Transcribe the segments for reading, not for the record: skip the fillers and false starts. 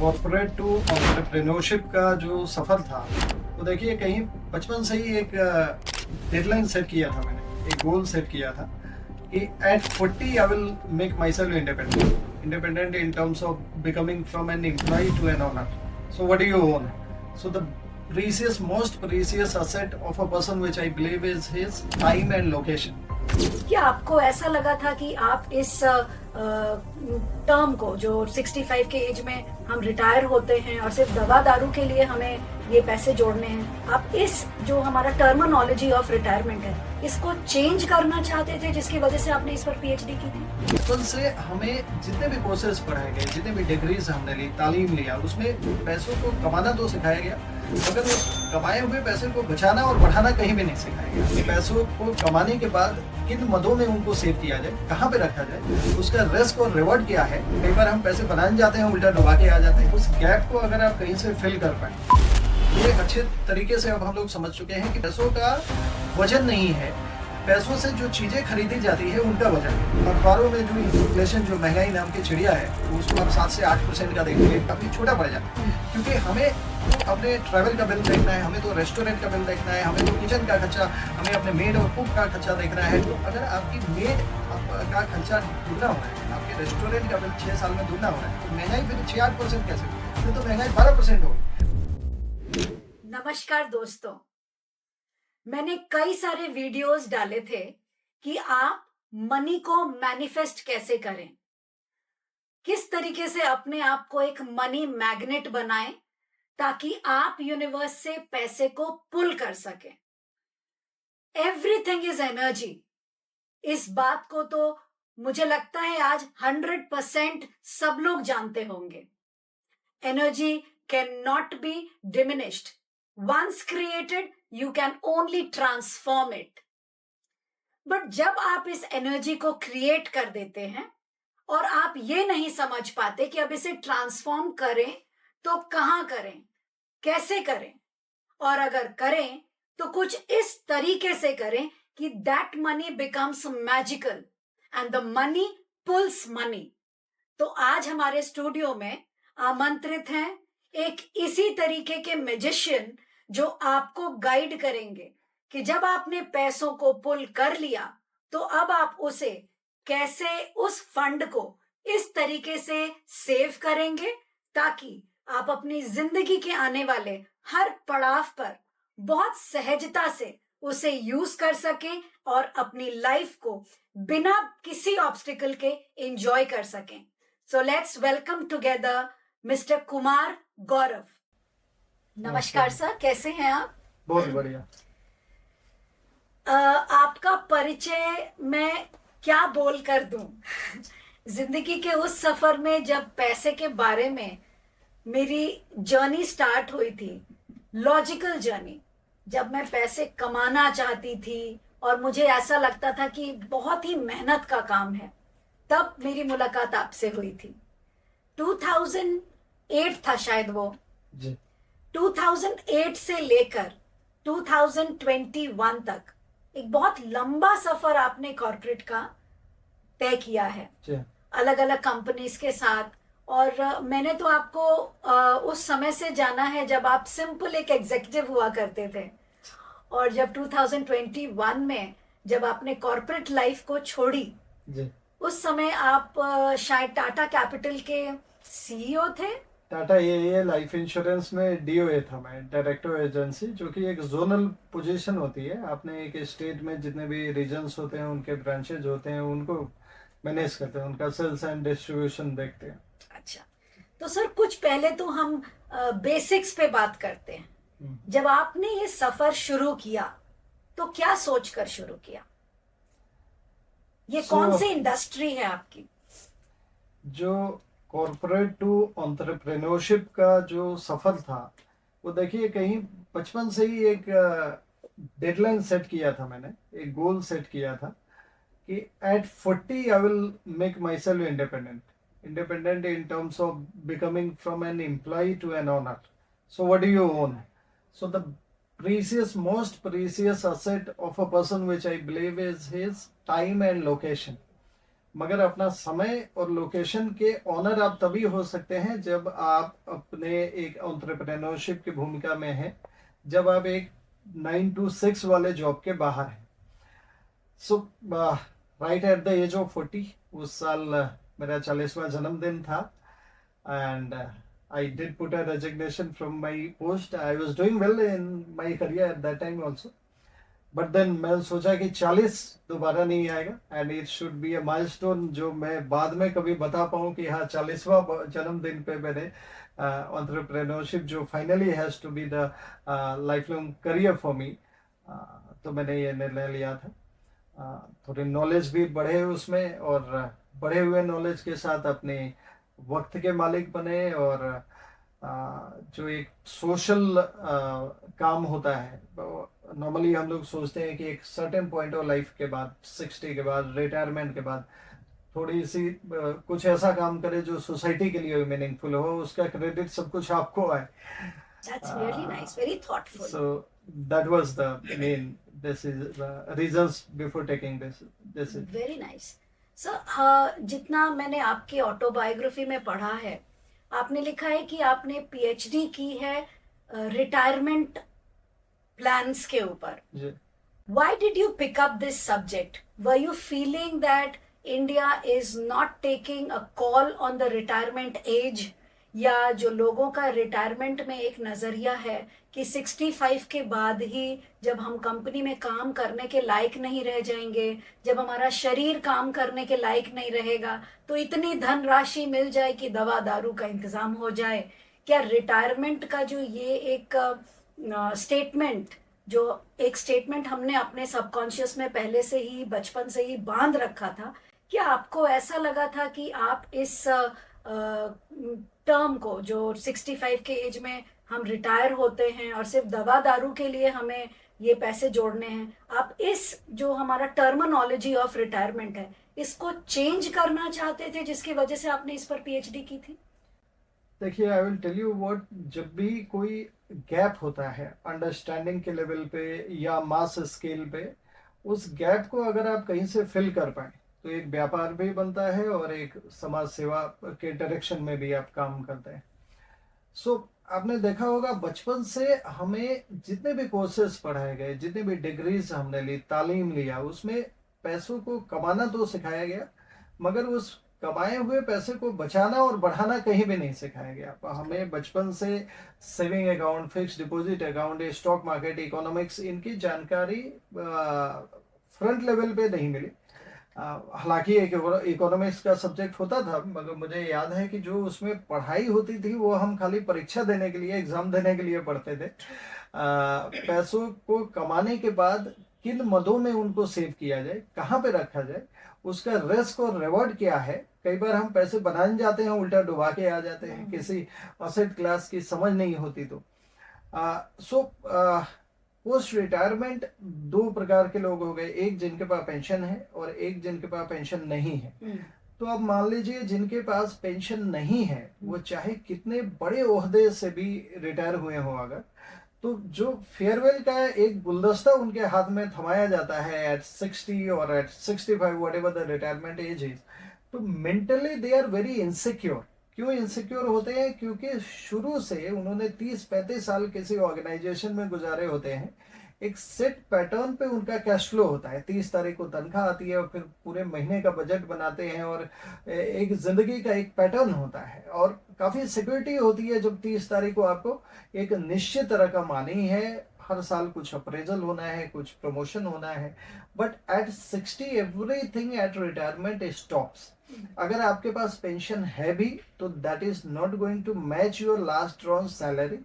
Corporate to entrepreneurship का जो सफ़र था, वो देखिए कहीं बचपन से ही एक डेडलाइन सेट किया था मैंने, एक गोल सेट किया था कि at 40 I will make myself independent in terms of becoming from an employee to an owner. So what do you own? So the most precious asset of a person which I believe is his time and location. क्या आपको ऐसा लगा था कि आप इस term को जो 65 के एज में हम रिटायर होते हैं और सिर्फ दवा दारू के लिए हमें ये पैसे जोड़ने हैं, आप इस जो हमारा टर्मिनोलॉजी ऑफ रिटायरमेंट है इसको चेंज करना चाहते थे, जिसकी वजह से आपने इस पर पीएचडी की थी? बचपन से हमें जितने भी कोर्सेज पढ़ाए गए, जितने भी डिग्रीज हमने ली, तालीम लिया, उसमें पैसों को कमाना तो सिखाया गया, मगर उस कमाए हुए पैसे को बचाना और बढ़ाना कहीं भी नहीं सिखाया गया. पैसों को कमाने के बाद किन मदों में उनको सेव किया जाए, कहाँ पे रखा जाए, उसका रिस्क और रिवॉर्ड क्या है. कई बार हम पैसे बनाने जाते हैं, उल्टा डुबा के आ जाते हैं. उस गैप को अगर आप कहीं से फिल कर पाए, ये अच्छे तरीके से अब हम लोग समझ चुके हैं कि पैसों का वजन नहीं है, पैसों से जो चीजें खरीदी जाती है उनका वजन. अखबारों में जो इन्फ्लेशन, जो महंगाई नाम की चिड़िया है, उसको हम 7 से 8% का देखेंगे, काफी छोटा पड़ जाता है. क्योंकि हमें तो अपने ट्रैवल का बिल देखना है, हमें तो रेस्टोरेंट का बिल देखना है, हमें तो किचन का खर्चा, हमें अपने मेड और कुक का खर्चा देखना है. तो अगर आपकी मेड का खर्चा दुगना हो रहा है, आपके रेस्टोरेंट का बिल 6 साल में दुगना हो रहा है, तो महंगाई फिर 6-8% कैसे? फिर तो महंगाई 12% होगी. नमस्कार दोस्तों, मैंने कई सारे वीडियोस डाले थे कि आप मनी को मैनिफेस्ट कैसे करें, किस तरीके से अपने आप को एक मनी मैग्नेट बनाएं ताकि आप यूनिवर्स से पैसे को पुल कर सकें. Everything is energy. इस बात को तो मुझे लगता है आज 100% सब लोग जानते होंगे. Energy can not B diminished. Once created, you can only transform it. But जब आप इस एनर्जी को क्रिएट कर देते हैं और आप ये नहीं समझ पाते कि अब इसे ट्रांसफॉर्म करें तो कहाँ करें, कैसे करें, और अगर करें तो कुछ इस तरीके से करें कि that money becomes magical and the money pulls money. तो आज हमारे स्टूडियो में आमंत्रित हैं एक इसी तरीके के मैजिशियन जो आपको गाइड करेंगे कि जब आपने पैसों को पुल कर लिया तो अब आप उसे कैसे, उस फंड को इस तरीके से सेव करेंगे ताकि आप अपनी जिंदगी के आने वाले हर पड़ाव पर बहुत सहजता से उसे यूज कर सकें और अपनी लाइफ को बिना किसी ऑब्स्टिकल के एंजॉय कर सकें. So let's welcome together mister Kumar Gaurav. नमस्कार सर, कैसे हैं आप? बहुत बढ़िया. आपका परिचय मैं क्या बोल कर दूं? जिंदगी के उस सफर में जब पैसे के बारे में मेरी जर्नी स्टार्ट हुई थी, लॉजिकल जर्नी, जब मैं पैसे कमाना चाहती थी और मुझे ऐसा लगता था कि बहुत ही मेहनत का काम है, तब मेरी मुलाकात आपसे हुई थी. 2008 था शायद वो जी. 2008 से लेकर 2021 तक एक बहुत लंबा सफर आपने कॉर्पोरेट का तय किया है, अलग अलग कंपनीज के साथ. और मैंने तो आपको उस समय से जाना है जब आप सिंपल एक एग्जीक्यूटिव हुआ करते थे, और जब 2021 में जब आपने कॉर्पोरेट लाइफ को छोड़ी जी, उस समय आप शायद टाटा कैपिटल के सीईओ थे. टाटा ये लाइफ इंश्योरेंस में डीओए था मैं, डायरेक्टर एजेंसी, जो कि एक जोनल पोजीशन होती है. आपने एक स्टेट में जितने भी रीजन्स होते हैं, उनके ब्रांचेज होते हैं, उनको मैनेज करते हैं, उनका सेल्स एंड डिस्ट्रीब्यूशन देखते हैं. अच्छा, तो सर कुछ पहले तो हम बेसिक्स पे बात करते हैं. जब आपने ये सफर शुरू किया तो क्या सोचकर शुरू किया? ये कौन सी इंडस्ट्री है आपकी? जो कॉर्पोरेट टू एंटरप्रेन्योरशिप का जो सफर था, वो देखिए कहीं बचपन से ही एक डेडलाइन सेट किया था मैंने, एक गोल सेट किया था कि at 40 I will make myself independent in terms of becoming from an employee to an owner. So what do you own? So the most precious asset of a person which I believe is his time and location. मगर अपना समय और location के honour आप तभी हो सकते हैं जब आप अपने एक एंटरप्रेन्योरशिप की भूमिका में हैं, जब आप एक 9 to 6 वाले जॉब के बाहर हैं। So right at the age of 40, उस साल मेरा 40वां जन्मदिन था, and I did put a resignation from my post. I was doing well in my career at that time also. But then मैं सोचा कि 40 दोबारा नहीं आएगा, and it should be a milestone जो मैं बाद में कभी बता पाऊँ कि हाँ 40वां जन्मदिन पे मैंने एंटरप्रेन्योरशिप जो finally has to be the lifelong career for me, तो मैंने ये निर्णय लिया था। थोड़ी नॉलेज भी बढ़े उसमें, और बढ़े हुए नॉलेज के साथ अपने वक्त के मालिक बने, और जो एक सोशल काम होता है, नॉर्मली हम लोग सोचते हैं कि एक सर्टेन पॉइंट ऑफ लाइफ के बाद, 60 के बाद, रिटायरमेंट के बाद थोड़ी सी कुछ ऐसा काम करे जो सोसाइटी के लिए मीनिंगफुल हो, उसका क्रेडिट सब कुछ आपको आए। That's really nice, very thoughtful. So that was the main reasons before taking this decision. Very nice. So जितना मैंने आपकी ऑटोबायोग्राफी में पढ़ा है, आपने लिखा है कि आपने पीएचडी की है रिटायरमेंट प्लान्स के ऊपर। जी। Why did you pick up this subject? Were you feeling that India is not taking a call on the retirement age? या जो लोगों का रिटायरमेंट में एक नज़रिया है कि 65 के बाद ही जब हम कंपनी में काम करने के लायक नहीं रह जाएंगे, जब हमारा शरीर काम करने के लायक नहीं रहेगा, तो इतनी धनराशि मिल जाए कि दवा दारू का इंतज़ाम हो जाए। क्या रिटायरमेंट का जो ये एक स्टेटमेंट, जो एक स्टेटमेंट हमने अपने सबकॉन्शियस में पहले से ही बचपन से ही बांध रखा था, क्या आपको ऐसा लगा था कि आप इस टर्म को, जो 65 के एज में हम रिटायर होते हैं और सिर्फ दवा दारू के लिए हमें ये पैसे जोड़ने हैं, आप इस जो हमारा टर्मिनोलॉजी ऑफ रिटायरमेंट है इसको चेंज करना चाहते थे, जिसकी वजह से आपने इस पर पीएचडी की थी? देखिए, I will tell you what, जब भी कोई गैप होता है अंडरस्टैंडिंग के लेवल पे या मास स्केल पे, उस गैप को अगर आप कहीं से फिल कर पाए तो एक व्यापार भी बनता है और एक समाज सेवा के डायरेक्शन में भी आप काम करते हैं। सो आपने देखा होगा बचपन से हमें जितने भी कोर्सेज पढ़ाए गए, जितने भी डिग्रीज हमने ली, तालीम लिया, उसमें पैसों को कमाना तो सिखाया गया, मगर उस कमाए हुए पैसे को बचाना और बढ़ाना कहीं भी नहीं सिखाया गया। हमें बचपन से saving account, fix deposit account, stock market, economics, इनकी जानकारी फ्रंट लेवल पे नहीं मिली। हालांकि एक इकोनॉमिक्स का सब्जेक्ट होता था, मगर मुझे याद है कि जो उसमें पढ़ाई होती थी वो हम खाली परीक्षा देने के लिए, एग्जाम देने के लिए पढ़ते थे। पैसों को कमाने के बाद किन मदों में उनको सेव किया जाए, कहाँ पे रखा जाए, उसका रिस्क और रिवॉर्ड क्या है। कई बार हम पैसे बनाने जाते हैं, उल्टा डुबा के आ जाते हैं, किसी असेट क्लास की समझ नहीं होती। तो पोस्ट रिटायरमेंट दो प्रकार के लोग हो गए, एक जिनके पास पेंशन है और एक जिनके पास पेंशन नहीं है। तो अब मान लीजिए जिनके पास पेंशन नहीं है, वो चाहे कितने बड़े ओहदे से भी रिटायर हुए हो, अगर तो जो फेयरवेल का एक गुलदस्ता उनके हाथ में थमाया जाता है एट 60 और at 65, whatever the retirement age is, तो mentally they are very insecure. क्यों इनसिक्योर होते हैं? क्योंकि शुरू से उन्होंने 30-35 साल किसी ऑर्गेनाइजेशन में गुजारे होते हैं। एक सेट पैटर्न पे उनका कैश फ्लो होता है, 30 तारीख को तनख्वाह आती है और फिर पूरे महीने का बजट बनाते हैं, और एक जिंदगी का एक पैटर्न होता है और काफी सिक्योरिटी होती है। जब 30 तारीख को आपको एक निश्चित तरह का मानी है, हर साल कुछ अप्रेजल होना है, कुछ प्रमोशन होना है, but at 60 everything at retirement stops. अगर आपके पास पेंशन है भी तो that is not going to match your last drawn salary,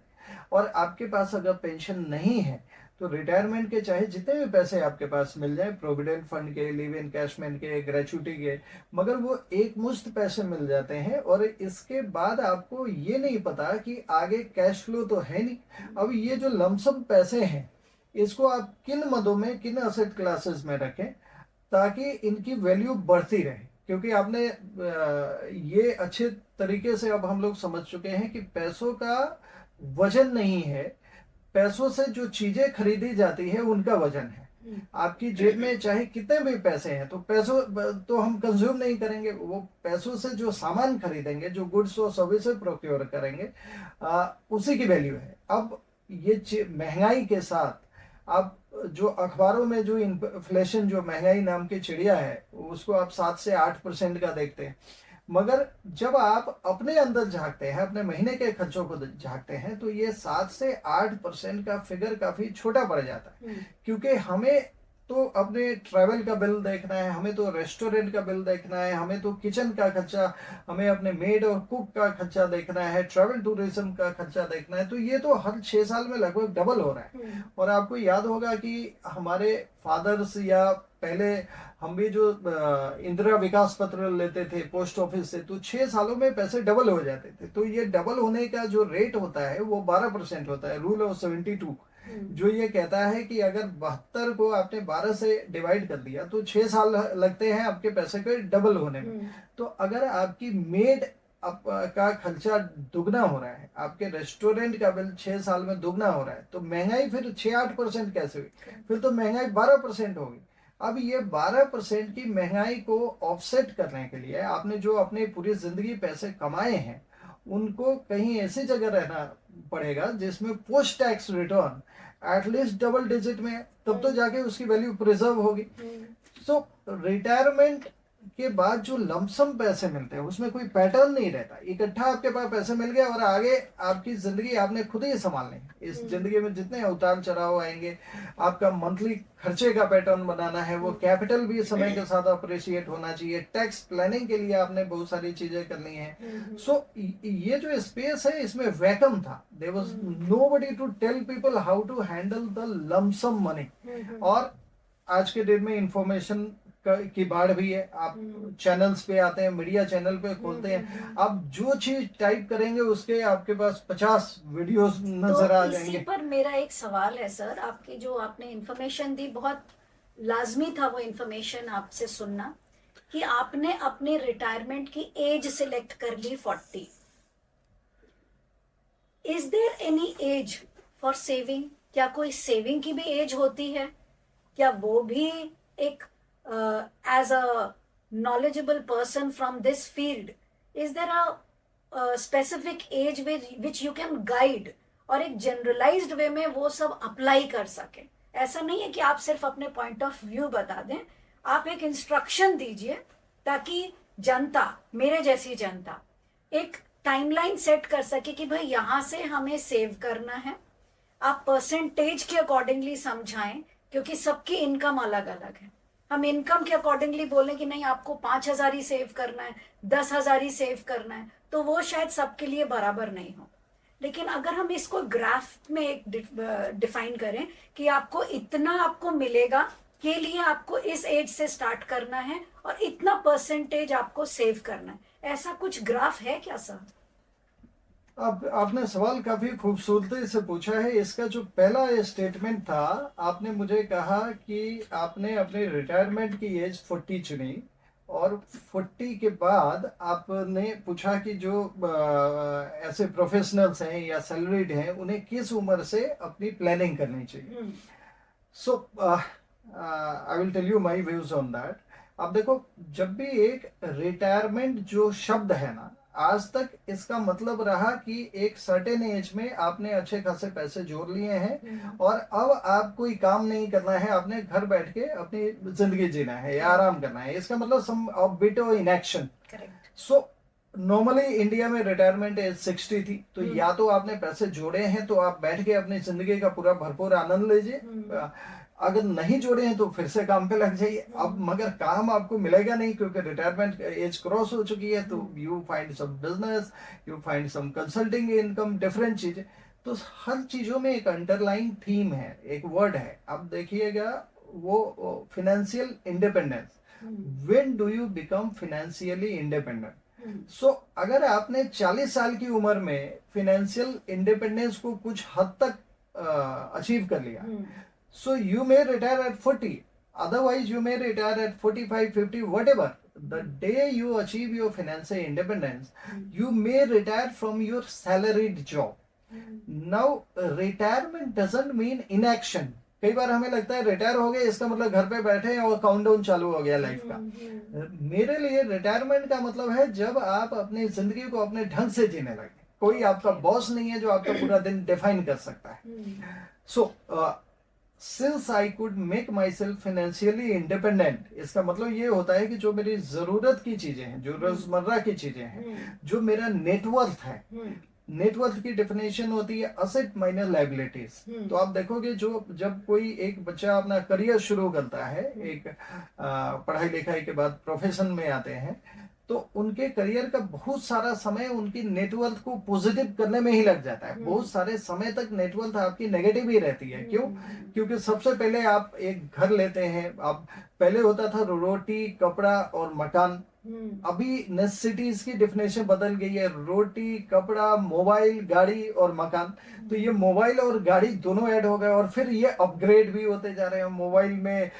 और आपके पास अगर पेंशन नहीं है तो रिटायरमेंट के चाहे जितने भी पैसे आपके पास मिल जाए, प्रोविडेंट फंड के, लिव इनकैशमेंट के, ग्रेचुइटी के, मगर वो एक मुश्त पैसे मिल जाते हैं और इसके बाद आपको ये नहीं पता कि आगे कैश फ्लो तो है नहीं। अब ये जो लमसम पैसे हैं, इसको आप किन मदों में, किन असेट क्लासेस में रखें ताकि इनकी वैल्यू बढ़ती रहे। क्योंकि आपने ये अच्छे तरीके से अब हम लोग समझ चुके हैं कि पैसों का वजन नहीं है, पैसों से जो चीजें खरीदी जाती है उनका वजन है। आपकी जेब में चाहे कितने भी पैसे हैं, तो पैसों तो हम कंज्यूम नहीं करेंगे, वो पैसों से जो सामान खरीदेंगे, जो गुड्स और सर्विसेज प्रोक्योर करेंगे, उसी की वैल्यू है। अब ये महंगाई के साथ आप जो अखबारों में जो इन्फ्लेशन, जो महंगाई नाम की चिड़िया है, उसको आप 7 से 8% का देखते हैं, मगर जब आप अपने अंदर झांकते हैं, अपने महीने के खर्चों को झांकते हैं, तो ये 7 से 8% का फिगर काफी छोटा पड़ जाता है। क्योंकि हमें तो अपने ट्रैवल का बिल देखना है, हमें तो रेस्टोरेंट का बिल देखना है, हमें तो किचन का खर्चा, हमें अपने मेड और कुक का खर्चा देखना है, ट्रैवल टूरिज्म का खर्चा देखना है। तो ये तो हर 6 साल में लगभग डबल हो रहा है। और आपको याद होगा कि हमारे फादर्स, या पहले हम भी जो इंदिरा विकास पत्र लेते थे पोस्ट ऑफिस से, तो 6 सालों में पैसे डबल हो जाते थे। तो ये डबल होने का जो रेट होता है वो 12% होता है, रूल ऑफ 72, जो ये कहता है कि अगर 72 को आपने 12 से डिवाइड कर दिया तो 6 साल लगते हैं आपके पैसे के डबल होने में। तो अगर आपकी मेड का खर्चा दुगना हो रहा है, आपके रेस्टोरेंट का बिल 6 साल में दुगना हो रहा है, तो महंगाई फिर 6-8% कैसे हुई? फिर तो महंगाई 12% होगी। अब ये 12% की महंगाई को ऑफसेट करने के लिए आपने जो अपनी पूरी जिंदगी पैसे कमाए हैं, उनको कहीं ऐसी जगह रहना पड़ेगा जिसमें post tax return at least double digit में, तब तो जाके उसकी वैल्यू प्रिजर्व होगी। सो रिटायरमेंट के बाद जो लमसम पैसे मिलते हैं उसमें कोई पैटर्न नहीं रहता, इकट्ठा आपके पास पैसे मिल गए और आगे आपकी जिंदगी आपने खुद ही संभालनी है। इस जिंदगी में जितने उतार चढ़ाव आएंगे, आपका मंथली खर्चे का पैटर्न बनाना है, वो कैपिटल भी समय के साथ अप्रिशिएट होना चाहिए, टैक्स प्लानिंग के लिए आपने बहुत सारी चीजें करनी है। सो ये जो स्पेस है इसमें वैकम था, there was nobody to tell people how to handle the lump sum money. और आज के डेट में इंफॉर्मेशन की बाढ़ भी है, आप चैनल्स पे आते हैं, मीडिया चैनल पे खोलते हैं, आप जो चीज टाइप करेंगे उसके आपके पास 50 वीडियोस नजर आ जाएंगे। इसी पर मेरा एक सवाल है सर, आपकी जो आपने इंफॉर्मेशन दी, बहुत लाजमी था वो इंफॉर्मेशन आपसे सुनना, कि आपने अपने रिटायरमेंट की एज सिलेक्ट कर ली 40। Is there any age for saving? क्या कोई सेविंग की भी एज होती है? क्या वो भी एक as a knowledgeable person from this field, is there a specific age which you can guide, और एक जनरलाइज्ड वे में वो सब अप्लाई कर सके? ऐसा नहीं है कि आप सिर्फ अपने पॉइंट ऑफ व्यू बता दें, आप एक इंस्ट्रक्शन दीजिए ताकि जनता, मेरे जैसी जनता, एक टाइमलाइन सेट कर सके कि भाई यहाँ से हमें सेव करना है। आप परसेंटेज के अकॉर्डिंगली समझाएं, क्योंकि सबकी इनकम अलग अलग है। हम इनकम के अकॉर्डिंगली बोलें कि नहीं आपको 5,000 ही सेव करना है, 10,000 ही सेव करना है, तो वो शायद सबके लिए बराबर नहीं हो। लेकिन अगर हम इसको ग्राफ में एक डिफाइन करें कि आपको इतना आपको मिलेगा के लिए आपको इस एज से स्टार्ट करना है और इतना परसेंटेज आपको सेव करना है, ऐसा कुछ ग्राफ है क्या सर? अब आपने सवाल काफी खूबसूरती से पूछा है। इसका जो पहला स्टेटमेंट था, आपने मुझे कहा कि आपने अपने रिटायरमेंट की एज 40 चुनी, और 40 के बाद आपने पूछा कि जो ऐसे प्रोफेशनल्स हैं या सैलरीड हैं उन्हें किस उम्र से अपनी प्लानिंग करनी चाहिए। So I will tell you my views on that. अब देखो, जब भी एक रिटायरमेंट जो शब्द है ना, आज तक इसका मतलब रहा कि एक सर्टेन एज में आपने अच्छे खासे पैसे जोड़ लिए हैं और अब आप कोई काम नहीं करना है, आपने घर बैठ के अपनी जिंदगी जीना है या आराम करना है। इसका मतलब some bit of inaction. So normally India में रिटायरमेंट एज 60 थी, तो या तो आपने पैसे जोड़े हैं तो आप बैठ के अपनी जिंदगी का पूरा भरपूर आनंद लीजिए, अगर नहीं जोड़े हैं तो फिर से काम पे लग जाइए। अब मगर काम आपको मिलेगा नहीं क्योंकि रिटायरमेंट एज क्रॉस हो चुकी है, तो you find some business, you find some consulting income, different चीजें। तो हर चीजों में एक अंडरलाइन थीम है, एक वर्ड है। अब देखिएगा, वो financial independence, when do you become financially independent. So अगर आपने 40 साल की उम्र में फाइनेंशियल इंडिपेंडेंस को कुछ हद तक अचीव कर लिया, so you may retire at 40, otherwise you may retire at 45, 50, whatever. The day you achieve your financial independence, you may retire from your salaried job. Now retirement doesn't mean inaction, कई बार हमें लगता है retire हो गए इसका मतलब घर पे बैठे हैं और काउंटडाउन चालू हो गया लाइफ का। मेरे लिए रिटायरमेंट का मतलब है जब आप अपनी जिंदगी को अपने ढंग से जीने लगे, कोई आपका बॉस नहीं है जो आपका पूरा दिन डिफाइन कर सकता है। So since I could make my self financially independent, इसका मतलब ये होता है कि जो मेरी जरूरत की चीजें हैं, जो रोजमर्रा की चीजें हैं, जो मेरा नेटवर्थ है, नेटवर्थ की डेफिनेशन होती है असेट माइनस लाइबिलिटीज। तो आप देखोगे जो जब कोई एक बच्चा अपना करियर शुरू करता है, एक पढ़ाई लिखाई के बाद प्रोफेशन में आते हैं, तो उनके करियर का बहुत सारा समय उनकी नेटवर्थ को पॉजिटिव करने में ही लग जाता है। बहुत सारे समय तक नेटवर्थ आपकी नेगेटिव ही रहती है। क्यों? क्योंकि सबसे पहले आप एक घर लेते हैं, आप पहले होता था रोटी, कपड़ा और मकान। अभी नेसेसिटीज की डेफिनेशन बदल गई है, रोटी, कपड़ा, मोबाइल, गाड़ी और मकान। तो ये मोबाइल और गाड़ी दोनों ऐड हो गए और फिर ये अपग्रेड भी होते जा रहे हैं। मोबाइल में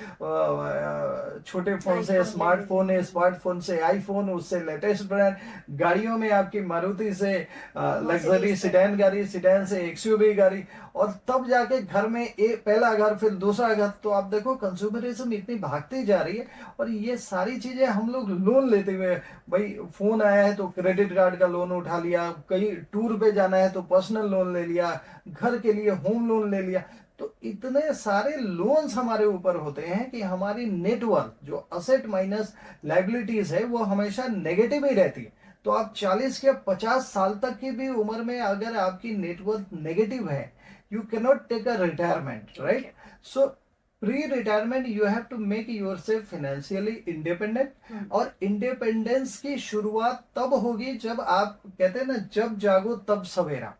छोटे फोन से स्मार्टफोन है, स्मार्टफोन से आईफोन, उससे लेटेस्ट ब्रांड, गाड़ियों में आपकी मारुति से लग्जरी सिडैन गाड़ी, सिडैन से एक्सयूवी गाड़ी, और तब जाके घर में एक पहला घर, फिर दूसरा घर। तो आप देखो कंज्यूमरिज्म इतनी भागती जा रही है। और ये सारी चीजें हम लोग लोन लेते हुए, भाई फोन आया है तो क्रेडिट कार्ड का लोन उठा लिया, कहीं टूर पे जाना है तो पर्सनल लोन ले लिया, घर के लिए होम लोन ले लिया। तो इतने सारे लोन्स हमारे ऊपर होते हैं कि हमारी नेटवर्थ जो असेट माइनस लाइबिलिटीज है वो हमेशा नेगेटिव ही रहती है। तो आप 40 या 50 साल तक की भी उम्र में अगर आपकी नेटवर्थ नेगेटिव है, you cannot take a retirement, right? So pre-retirement you have to make yourself financially independent। और इंडिपेंडेंस की शुरुआत तब होगी जब आप कहते हैं ना, जब जागो तब सवेरा।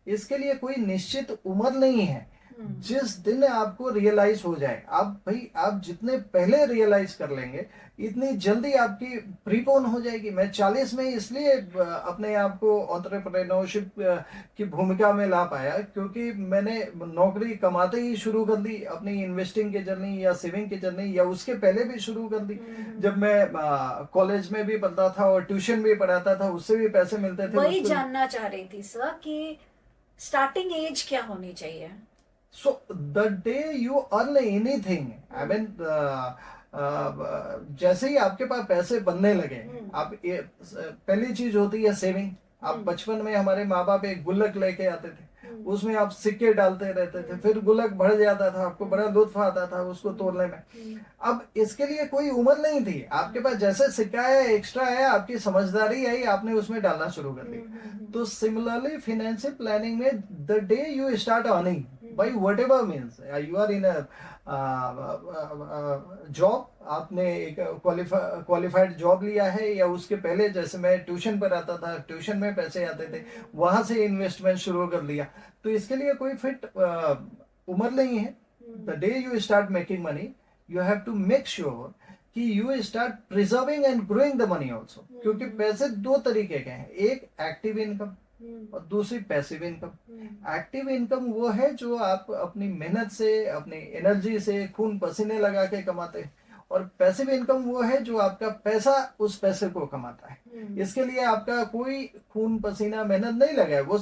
इसके लिए कोई निश्चित उम्र नहीं है। जिस दिन आपको रियलाइज हो जाए, आप जितने पहले रियलाइज कर लेंगे इतनी जल्दी आपकी प्रीपोन हो जाएगी। मैं 40 में इसलिए अपने आप को एंटरप्रेन्योरशिप की भूमिका में ला पाया क्योंकि मैंने नौकरी कमाते ही शुरू कर दी अपनी इन्वेस्टिंग की जर्नी या सेविंग की जर्नी, या उसके पहले भी शुरू कर दी। जब मैं कॉलेज में भी पढ़ता था और ट्यूशन भी पढ़ाता था, उससे भी पैसे मिलते थे। वही जानना चाह रही थी सर कि स्टार्टिंग एज क्या होनी चाहिए? So the day you earn anything, I mean, जैसे ही आपके पास पैसे बनने लगे, आप पहली चीज होती है सेविंग। आप बचपन में हमारे माँ बाप एक गुल्लक लेके आते थे, उसमें आप सिक्के डालते रहते थे, फिर गुल्लक बढ़ जाता था, आपको बड़ा लुत्फ आता था उसको तोड़ने में। अब इसके लिए कोई उम्र नहीं थी, आपके पास जैसे सिक्का है, एक्स्ट्रा है, आपकी समझदारी आई, आपने उसमें डालना शुरू कर दिया। तो सिमिलरली फाइनेंशियल प्लानिंग में the day you start earning by whatever means, you are in a job, आपने एक क्वालिफाइड जॉब लिया है, या उसके पहले जैसे मैं ट्यूशन पर आता था, ट्यूशन में पैसे आते थे, वहां से इन्वेस्टमेंट शुरू कर लिया। तो इसके लिए कोई फिट उम्र नहीं है। The day you start making money you have to make sure कि you start preserving and growing the money also. क्योंकि पैसे दो तरीके के हैं, एक एक्टिव इनकम और दूसरी पैसिव इनकम। एक्टिव इनकम वो है जो आप अपनी मेहनत से, अपनी एनर्जी से, खून पसीने लगा के कमाते हैं, और पैसिव इनकम वो है जो आपका पैसा उस पैसे को कमाता है। इसके लिए आपका कोई खून पसीना मेहनत नहीं लगा है, वो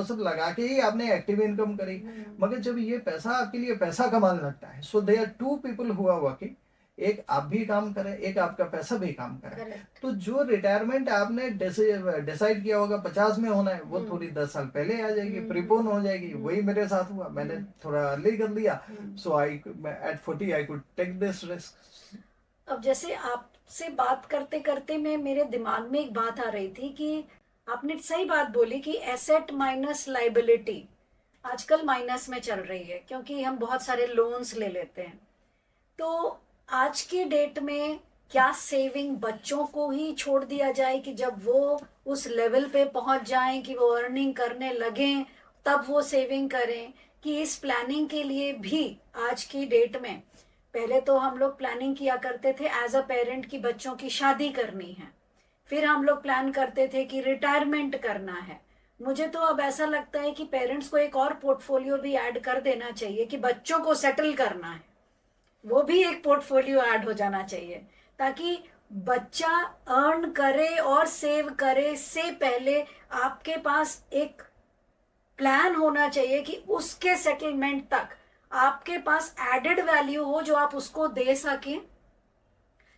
सब लगा के ही आपने एक्टिव इनकम करी। मगर जब ये पैसा आपके लिए पैसा कमाने लगता है, so they are two people who are working, एक आप भी काम करें, एक आपका पैसा भी काम करे। तो जो रिटायरमेंट आपने डिसाइड किया होगा 50 में होना है, वो थोड़ी 10 साल पहले आ जाएगी, प्रीपोन हो जाएगी। वही मेरे साथ हुआ, मैंने थोड़ा अर्ली कर लिया, so I at 40 I could take this risk. अब जैसे आपसे बात करते करते मेरे दिमाग में एक बात आ रही थी कि आपने सही बात बोली कि एसेट माइनस लाइबिलिटी आजकल माइनस में चल रही है, क्योंकि हम बहुत सारे लोन्स ले लेते हैं। तो आज के डेट में क्या सेविंग बच्चों को ही छोड़ दिया जाए कि जब वो उस लेवल पे पहुंच जाएं कि वो अर्निंग करने लगें तब वो सेविंग करें, कि इस प्लानिंग के लिए भी आज की डेट में, पहले तो हम लोग प्लानिंग किया करते थे एज अ पेरेंट कि बच्चों की शादी करनी है, फिर हम लोग प्लान करते थे कि रिटायरमेंट करना है। मुझे तो अब ऐसा लगता है कि पेरेंट्स को एक और पोर्टफोलियो भी ऐड कर देना चाहिए कि बच्चों को सेटल करना है, वो भी एक पोर्टफोलियो ऐड हो जाना चाहिए, ताकि बच्चा अर्न करे और सेव करे से पहले आपके पास एक प्लान होना चाहिए कि उसके सेटलमेंट तक आपके पास एडेड वैल्यू हो जो आप उसको दे सकें,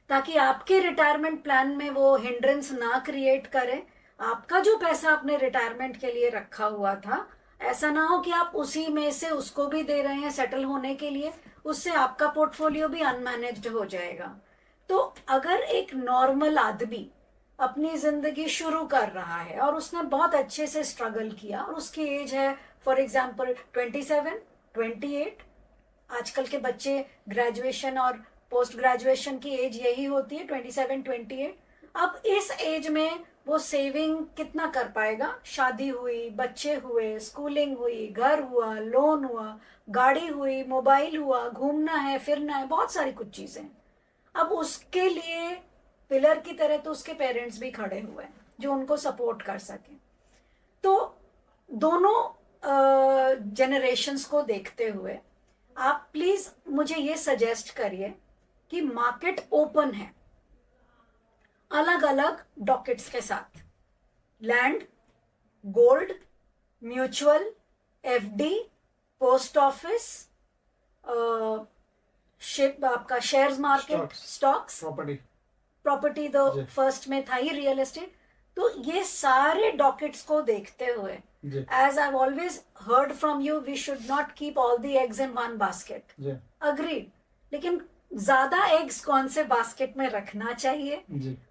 ताकि आपके रिटायरमेंट प्लान में वो हिंड्रेंस ना क्रिएट करे। आपका जो पैसा आपने रिटायरमेंट के लिए रखा हुआ था, ऐसा ना हो कि आप उसी में से उसको भी दे रहे हैं सेटल होने के लिए, उससे आपका पोर्टफोलियो भी अनमैनेज्ड हो जाएगा। तो अगर एक नॉर्मल आदमी अपनी जिंदगी शुरू कर रहा है और उसने बहुत अच्छे से स्ट्रगल किया और उसकी एज है फॉर एग्जाम्पल 27, 28, आजकल के बच्चे ग्रेजुएशन और पोस्ट ग्रेजुएशन की एज यही होती है 27, 28। अब इस एज में वो सेविंग कितना कर पाएगा? शादी हुई, बच्चे हुए, स्कूलिंग हुई, घर हुआ, लोन हुआ, गाड़ी हुई, मोबाइल हुआ, घूमना है, फिरना है, बहुत सारी कुछ चीजें। अब उसके लिए पिलर की तरह तो उसके पेरेंट्स भी खड़े हुए हैं जो उनको सपोर्ट कर सके। तो दोनों जनरेशन्स को देखते हुए आप प्लीज मुझे ये सजेस्ट करिए कि मार्केट ओपन है अलग अलग डॉकेट्स के साथ, land, gold, mutual, FD, post office, ship, आपका शेयर्स मार्केट, स्टॉक्स, प्रॉपर्टी तो फर्स्ट में था ही, रियल एस्टेट। तो ये सारे डॉकेट्स को देखते हुए, as I always heard from you, we should not keep all the eggs in one basket. Agreed. लेकिन ज्यादा एग्स कौन से बास्केट में रखना चाहिए,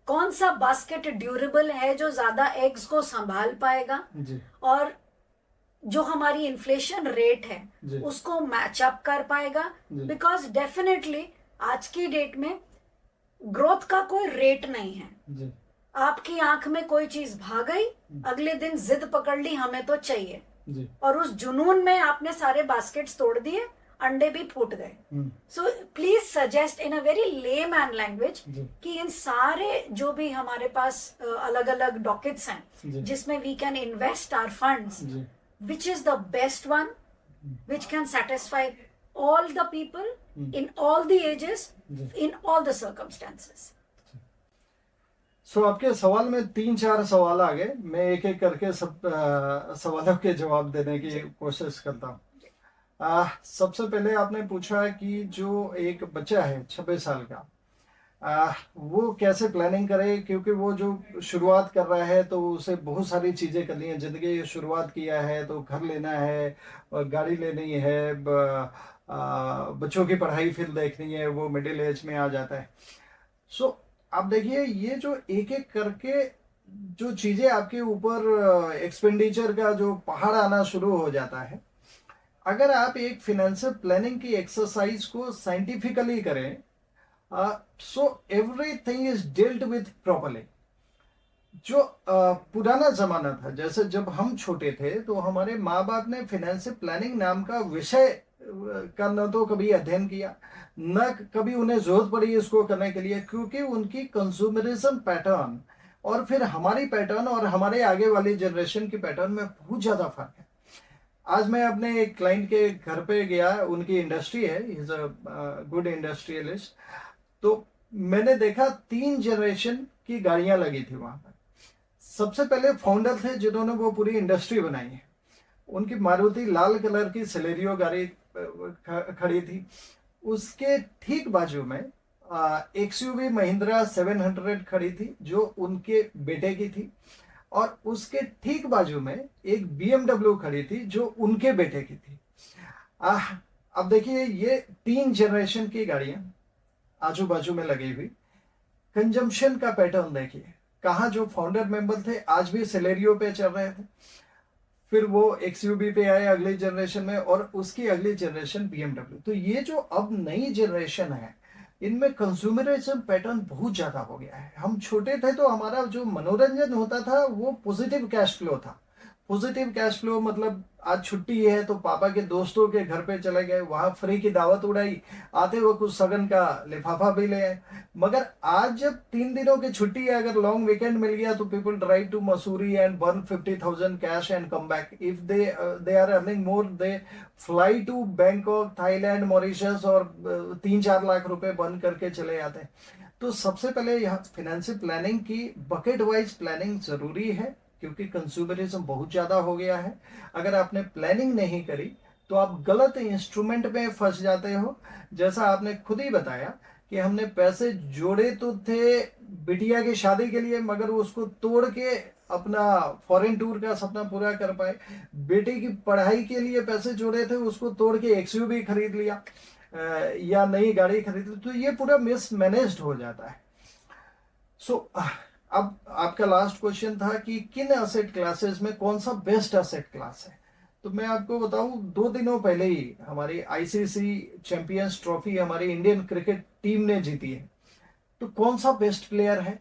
कौन सा बास्केट ड्यूरेबल है जो ज्यादा एग्स को संभाल पाएगा और जो हमारी इन्फ्लेशन रेट है उसको मैच अप कर पाएगा। बिकॉज डेफिनेटली आज की डेट में ग्रोथ का कोई रेट नहीं है। आपकी आंख में कोई चीज भाग गई, अगले दिन जिद पकड़ ली हमें तो चाहिए, और उस जुनून में आपने सारे बास्केट्स तोड़ दिए, अंडे भी फूट गए। So please suggest in a very layman language कि इन सारे जो भी हमारे पास अलग अलग डॉकेट्स हैं जिसमें we can invest our funds, which is the best one which can satisfy all the people in all the ages, in all the circumstances. So आपके सवाल में 3-4 सवाल आ गए, मैं एक एक करके सब सवालों के जवाब देने की कोशिश करता हूँ। सबसे पहले आपने पूछा कि जो एक बच्चा है 26 साल का, वो कैसे प्लानिंग करे, क्योंकि वो जो शुरुआत कर रहा है तो उसे बहुत सारी चीज़ें करनी है। ज़िंदगी शुरुआत किया है तो घर लेना है, गाड़ी लेनी है, बच्चों की पढ़ाई फिर देखनी है, वो मिडिल एज में आ जाता है। सो आप देखिए, ये जो एक एक करके जो चीज़ें आपके ऊपर एक्सपेंडिचर का जो पहाड़ आना शुरू हो जाता है, अगर आप एक फिनेंशियल प्लानिंग की एक्सरसाइज को साइंटिफिकली करें, so everything is dealt with properly। जो पुराना जमाना था, जैसे जब हम छोटे थे तो हमारे माँ बाप ने फिनेंशियल प्लानिंग नाम का विषय का न तो कभी अध्ययन किया, न कभी उन्हें जरूरत पड़ी इसको करने के लिए, क्योंकि उनकी कंज्यूमरिज्म पैटर्न और फिर हमारी पैटर्न और हमारे आगे वाली जनरेशन की पैटर्न में बहुत ज़्यादा फर्क है। आज मैं अपने एक क्लाइंट के घर पे गया, उनकी इंडस्ट्री है, इज अ गुड इंडस्ट्रियलिस्ट। तो मैंने देखा 3 जनरेशन की गाड़ियां लगी थी वहां पर। सबसे पहले फाउंडर थे जिन्होंने वो पूरी इंडस्ट्री बनाई है, उनकी मारुति लाल कलर की सेलेरियो गाड़ी खड़ी थी। उसके ठीक बाजू में एक्सयूवी महिंद्रा 700 खड़ी थी जो उनके बेटे की थी, और उसके ठीक बाजू में एक BMW खड़ी थी जो उनके बेटे की थी। अब देखिए, ये 3 जनरेशन की गाड़ियां आजू बाजू में लगी हुई। कंजम्पशन का पैटर्न देखिए, कहाँ जो फाउंडर मेंबर थे आज भी सेलेरियो पे चल रहे थे, फिर वो एक्सयूवी पे आए अगली जनरेशन में, और उसकी अगली जनरेशन BMW। तो ये जो अब नई जनरेशन है, इनमें कंज्यूमरिज्म पैटर्न बहुत ज्यादा हो गया है। हम छोटे थे तो हमारा जो मनोरंजन होता था वो पॉजिटिव कैश फ्लो था। पॉजिटिव कैश फ्लो मतलब आज छुट्टी है तो पापा के दोस्तों के घर पे चले गए, वहां फ्री की दावत उड़ाई, आते हुए कुछ सगन का लिफाफा भी ले आए। मगर आज जब 3 दिनों की छुट्टी है, अगर लॉन्ग वीकेंड मिल गया तो people drive to Mussoorie and burn 50,000 cash and come back. If they are earning more, they fly to Bangkok, Thailand, Mauritius, और 3-4 लाख रुपए बर्न करके चले आते हैं। तो सबसे पहले यहाँ फाइनेंशियल प्लानिंग की बकेट वाइज प्लानिंग जरूरी है, क्योंकि कंज्यूमरिज्म बहुत ज्यादा हो गया है। अगर आपने प्लानिंग नहीं करी तो आप गलत इंस्ट्रूमेंट में फंस जाते हो। जैसा आपने खुद ही बताया कि हमने पैसे जोड़े तो थे बिटिया की शादी के लिए, मगर उसको तोड़ के अपना फॉरेन टूर का सपना पूरा कर पाए। बेटे की पढ़ाई के लिए पैसे जोड़े थे, उसको तोड़ के एक्सयूवी खरीद लिया, या नई गाड़ी खरीद ली। तो ये पूरा मिसमैनेज्ड हो जाता है। सो अब आपका लास्ट क्वेश्चन था कि किन असेट क्लासेस में कौन सा बेस्ट असेट क्लास है। तो मैं आपको बताऊं, 2 दिनों पहले ही हमारी आईसीसी चैंपियंस ट्रॉफी हमारी इंडियन क्रिकेट टीम ने जीती है। तो कौन सा बेस्ट प्लेयर है?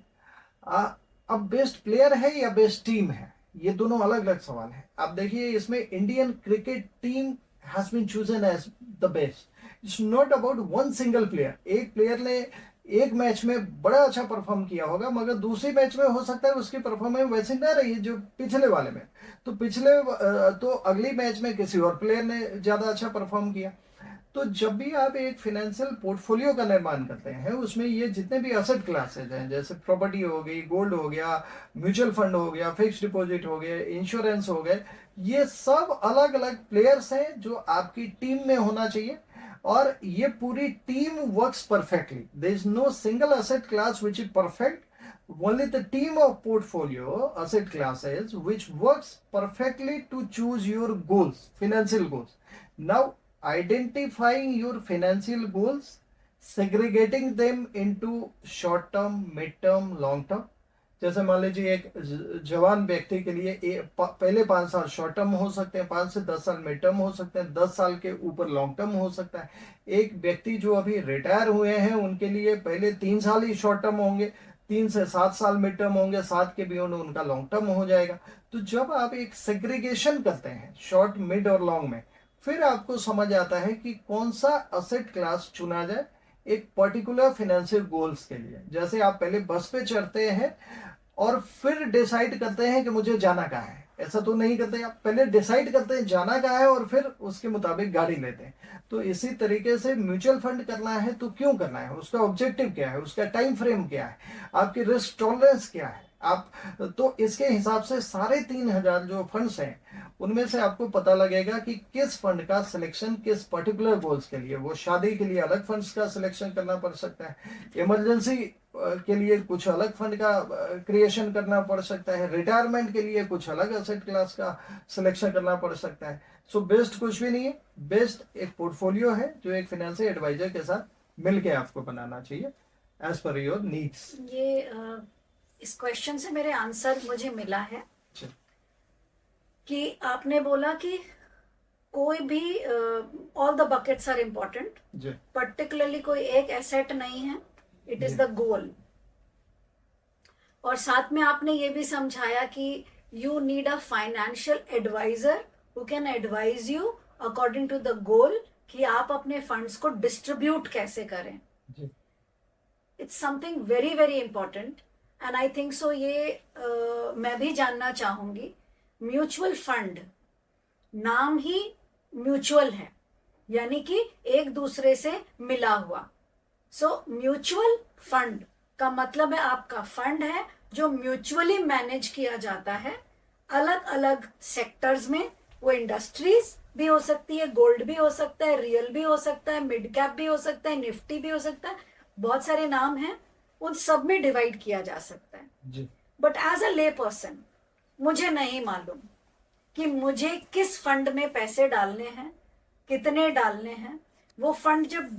आ, अब बेस्ट प्लेयर है या बेस्ट टीम है, ये दोनों अलग अलग सवाल है। आप देखिए, इसमें Indian cricket team has been chosen as the best. It's not about one single player. एक प्लेयर ने एक मैच में बड़ा अच्छा परफॉर्म किया होगा, मगर दूसरी मैच में हो सकता है उसकी परफॉर्मेंस वैसी ना रही जो पिछले वाले में। तो तो अगली मैच में किसी और प्लेयर ने ज्यादा अच्छा परफॉर्म किया। तो जब भी आप एक फाइनेंशियल पोर्टफोलियो का निर्माण करते हैं, उसमें ये जितने भी असेट क्लासेज हैं, जैसे प्रॉपर्टी हो गई, गोल्ड हो गया, म्यूचुअल फंड हो गया, फिक्स डिपॉजिट हो गया, इंश्योरेंस हो गए, ये सब अलग अलग प्लेयर्स हैं जो आपकी टीम में होना चाहिए। और ये पूरी team works perfectly. There is no single asset class which is perfect, only the team of portfolio asset classes which works perfectly to choose your goals, financial goals. Now identifying your financial goals, segregating them into short term, mid term, long term. जैसे मान लीजिए एक जवान व्यक्ति के लिए पहले 5 साल शॉर्ट टर्म हो सकते हैं, 5 से 10 साल मिड टर्म हो सकते हैं, 10 साल के ऊपर लॉन्ग टर्म हो सकता है। एक व्यक्ति जो अभी रिटायर हुए हैं उनके लिए पहले 3 साल ही शॉर्ट टर्म होंगे, 3 से 7 साल मिड टर्म होंगे, 7 के बियॉन्ड उनका लॉन्ग टर्म हो जाएगा। तो जब आप एक सेग्रीगेशन करते हैं शॉर्ट, मिड और लॉन्ग में, फिर आपको समझ आता है कि कौन सा असेट क्लास चुना जाए एक पर्टिकुलर फाइनेंशियल गोल्स के लिए। जैसे आप पहले बस पे चढ़ते हैं और फिर डिसाइड करते हैं कि मुझे जाना कहाँ है, ऐसा तो नहीं करते। आप पहले डिसाइड करते हैं जाना कहाँ है और फिर उसके मुताबिक गाड़ी लेते हैं। तो इसी तरीके से म्यूचुअल फंड करना है तो क्यों करना है, उसका ऑब्जेक्टिव क्या है, उसका टाइम फ्रेम क्या है, आपकी रिस्क टॉलरेंस क्या है, आप तो इसके हिसाब से 3,500 जो फंड्स हैं उनमें से आपको पता लगेगा कि किस फंड का सिलेक्शन किस पर्टिकुलर गोल्स के लिए। वो शादी के लिए अलग फंड्स का सिलेक्शन करना पड़ सकता है, इमरजेंसी के लिए कुछ अलग फंड का क्रिएशन करना पड़ सकता है, रिटायरमेंट के लिए कुछ अलग एसेट क्लास का सिलेक्शन करना पड़ सकता है। सो बेस्ट कुछ भी नहीं है, बेस्ट एक पोर्टफोलियो है जो एक फाइनेंशियल एडवाइजर के साथ मिलके आपको बनाना चाहिए एज पर योर नीड्स। ये इस क्वेश्चन से मेरे आंसर मुझे मिला है कि आपने बोला कि कोई भी all the buckets are important, particularly कोई एक एसेट नहीं है, इट इज द गोल। और साथ में आपने ये भी समझाया कि you need a financial advisor who can advise you according to the goal कि आप अपने फंड्स को डिस्ट्रीब्यूट कैसे करें। It's something very very important and I think so ये मैं भी जानना चाहूंगी। म्यूचुअल फंड नाम ही म्यूचुअल है, यानी कि एक दूसरे से मिला हुआ। सो म्यूचुअल फंड का मतलब है आपका फंड है जो म्यूचुअली मैनेज किया जाता है अलग अलग सेक्टर्स में। वो इंडस्ट्रीज भी हो सकती है, गोल्ड भी हो सकता है, रियल भी हो सकता है, मिड कैप भी हो सकता है, निफ्टी भी हो सकता है, बहुत सारे नाम हैं, उन सब में डिवाइड किया जा सकता है। बट एज अ ले पर्सन मुझे नहीं मालूम कि मुझे किस फंड में पैसे डालने हैं, कितने डालने हैं। वो फंड जब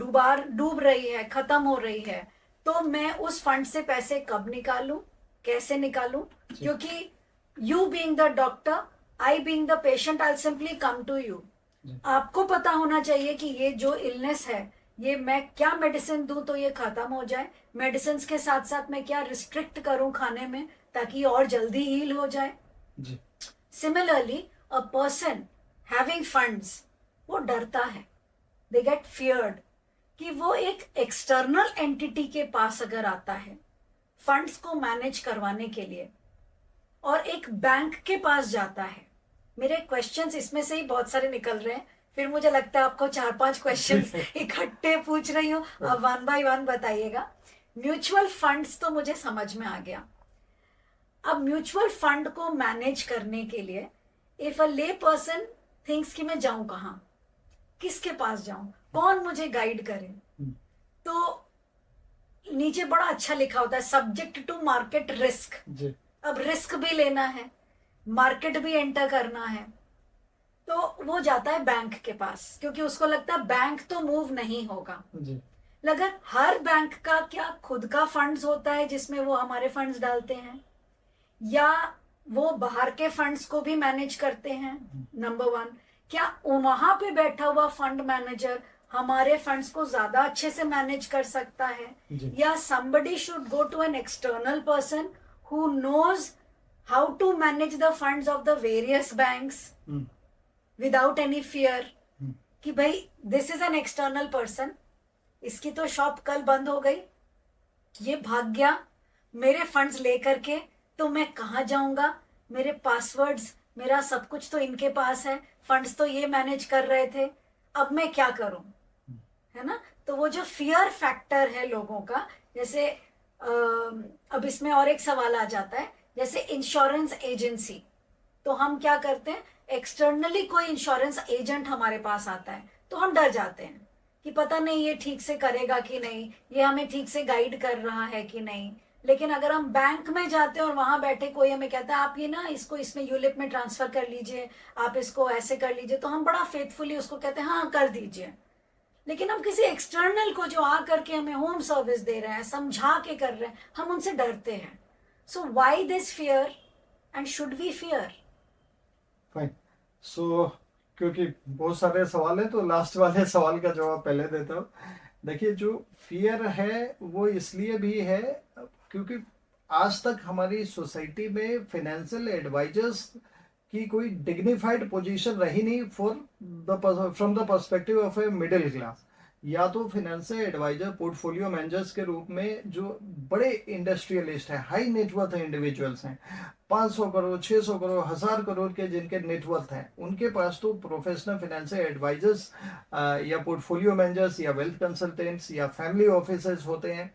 डूब रही है, खत्म हो रही है, तो मैं उस फंड से पैसे कब निकालूं, कैसे निकालूं? क्योंकि you being the doctor, I being the patient, I simply come to you. आपको पता होना चाहिए कि ये जो इलनेस है, ये मैं क्या मेडिसिन दूं तो ये खत्म हो जाए, मेडिसिन के साथ साथ मैं क्या रिस्ट्रिक्ट करूं खाने में ताकि और जल्दी हील हो जाए। Similarly a person having funds, वो डरता है, दे गेट फियर्ड कि वो एक एक्सटर्नल एंटिटी के पास अगर आता है फंड्स को मैनेज करवाने के लिए और एक बैंक के पास जाता है। मेरे क्वेश्चंस इसमें से ही बहुत सारे निकल रहे हैं, फिर मुझे लगता है आपको 4-5 क्वेश्चंस इकट्ठे पूछ रही हूँ, अब 1 by 1 बताइएगा। म्यूचुअल फंड्स तो मुझे समझ में आ गया। अब म्यूचुअल फंड को मैनेज करने के लिए इफ अ ले पर्सन थिंक्स कि मैं जाऊं कहाँ, किसके पास जाऊं, कौन मुझे गाइड करे। तो नीचे बड़ा अच्छा लिखा होता है सब्जेक्ट टू मार्केट रिस्क। जी अब रिस्क भी लेना है, मार्केट भी एंटर करना है, तो वो जाता है बैंक के पास, क्योंकि उसको लगता है बैंक तो मूव नहीं होगा। जी लगा हर बैंक का क्या खुद का फंड्स होता है जिसमें वो हमारे फंड्स डालते हैं, या वो बाहर के फंड्स को भी मैनेज करते हैं? नंबर वन, क्या वहां पे बैठा हुआ फंड मैनेजर हमारे फंड्स को ज्यादा अच्छे से मैनेज कर सकता है, जी या somebody should go to an external person who knows how to manage the funds of the various banks hmm, without any fear, हम्म, कि भाई this is an external person, इसकी तो शॉप कल बंद हो गई, ये भाग गया मेरे फंड्स लेकर के, तो मैं कहाँ जाऊंगा? मेरे पासवर्ड्स, मेरा सब कुछ तो इनके पास है, फंड्स तो ये मैनेज कर रहे थे, अब मैं क्या करूं? है ना? तो वो जो फियर फैक्टर है लोगों का, जैसे अब इसमें और एक सवाल आ जाता है, जैसे इंश्योरेंस एजेंसी, तो हम क्या करते हैं, एक्सटर्नली कोई इंश्योरेंस एजेंट हमारे पास आता है तो हम डर जाते हैं कि पता नहीं ये ठीक से करेगा कि नहीं, ये हमें ठीक से गाइड कर रहा है कि नहीं। लेकिन अगर हम बैंक में जाते हैं और वहां बैठे कोई हमें कहता है आप ये ना इसको इसमें यूलिप में ट्रांसफर कर लीजिए, आप इसको ऐसे कर लीजिए, तो हम बड़ा फेथफुली उसको कहते हैं हाँ कर दीजिए। लेकिन हम किसी एक्सटर्नल को जो आ करके हमें होम सर्विस दे रहे हैं, समझा के कर रहे हैं, हम उनसे डरते हैं। So why this fear and should we fear? Fine. So क्योंकि बहुत सारे सवाल हैं तो लास्ट वाले सवाल का जवाब पहले देता हूँ। देखिए, जो फियर है वो इसलिए भी है क्योंकि आज तक हमारी सोसाइटी में फाइनेंशियल एडवाइजर्स की कोई डिग्निफाइड पोजीशन रही नहीं for the from the perspective of a middle class. या तो फाइनेंशियल एडवाइजर पोर्टफोलियो मैनेजर्स के रूप में जो बड़े इंडस्ट्रियलिस्ट हैं, हाई नेटवर्थ इंडिविजुअल्स हैं, 500 करोड़ 600 करोड़ 1000 करोड़ के जिनके नेटवर्थ हैं, उनके पास तो प्रोफेशनल फाइनेंशियल एडवाइजर्स या पोर्टफोलियो मैनेजर्स या वेल्थ कंसल्टेंट्स या फैमिली ऑफिसर्स होते हैं,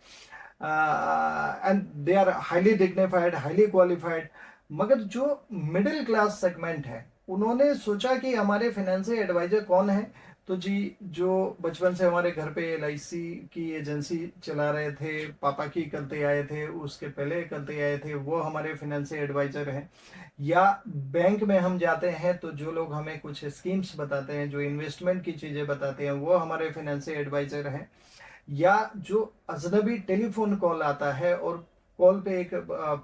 and they are highly dignified, highly qualified. मगर जो मिडिल क्लास सेगमेंट है, उन्होंने सोचा कि हमारे फाइनेंशियल एडवाइजर कौन है, तो जी जो बचपन से हमारे घर पे LIC की एजेंसी चला रहे थे, पापा की करते आए थे, उसके पहले करते आए थे, वो हमारे फाइनेंशियल एडवाइजर हैं। या बैंक में हम जाते हैं तो जो लोग हमें कुछ स्कीम्स बताते हैं, जो इन्वेस्टमेंट की चीज़ें बताते हैं, वो हमारे फाइनेंशियल एडवाइजर हैं। या जो अजनबी टेलीफोन कॉल आता है और कॉल पे एक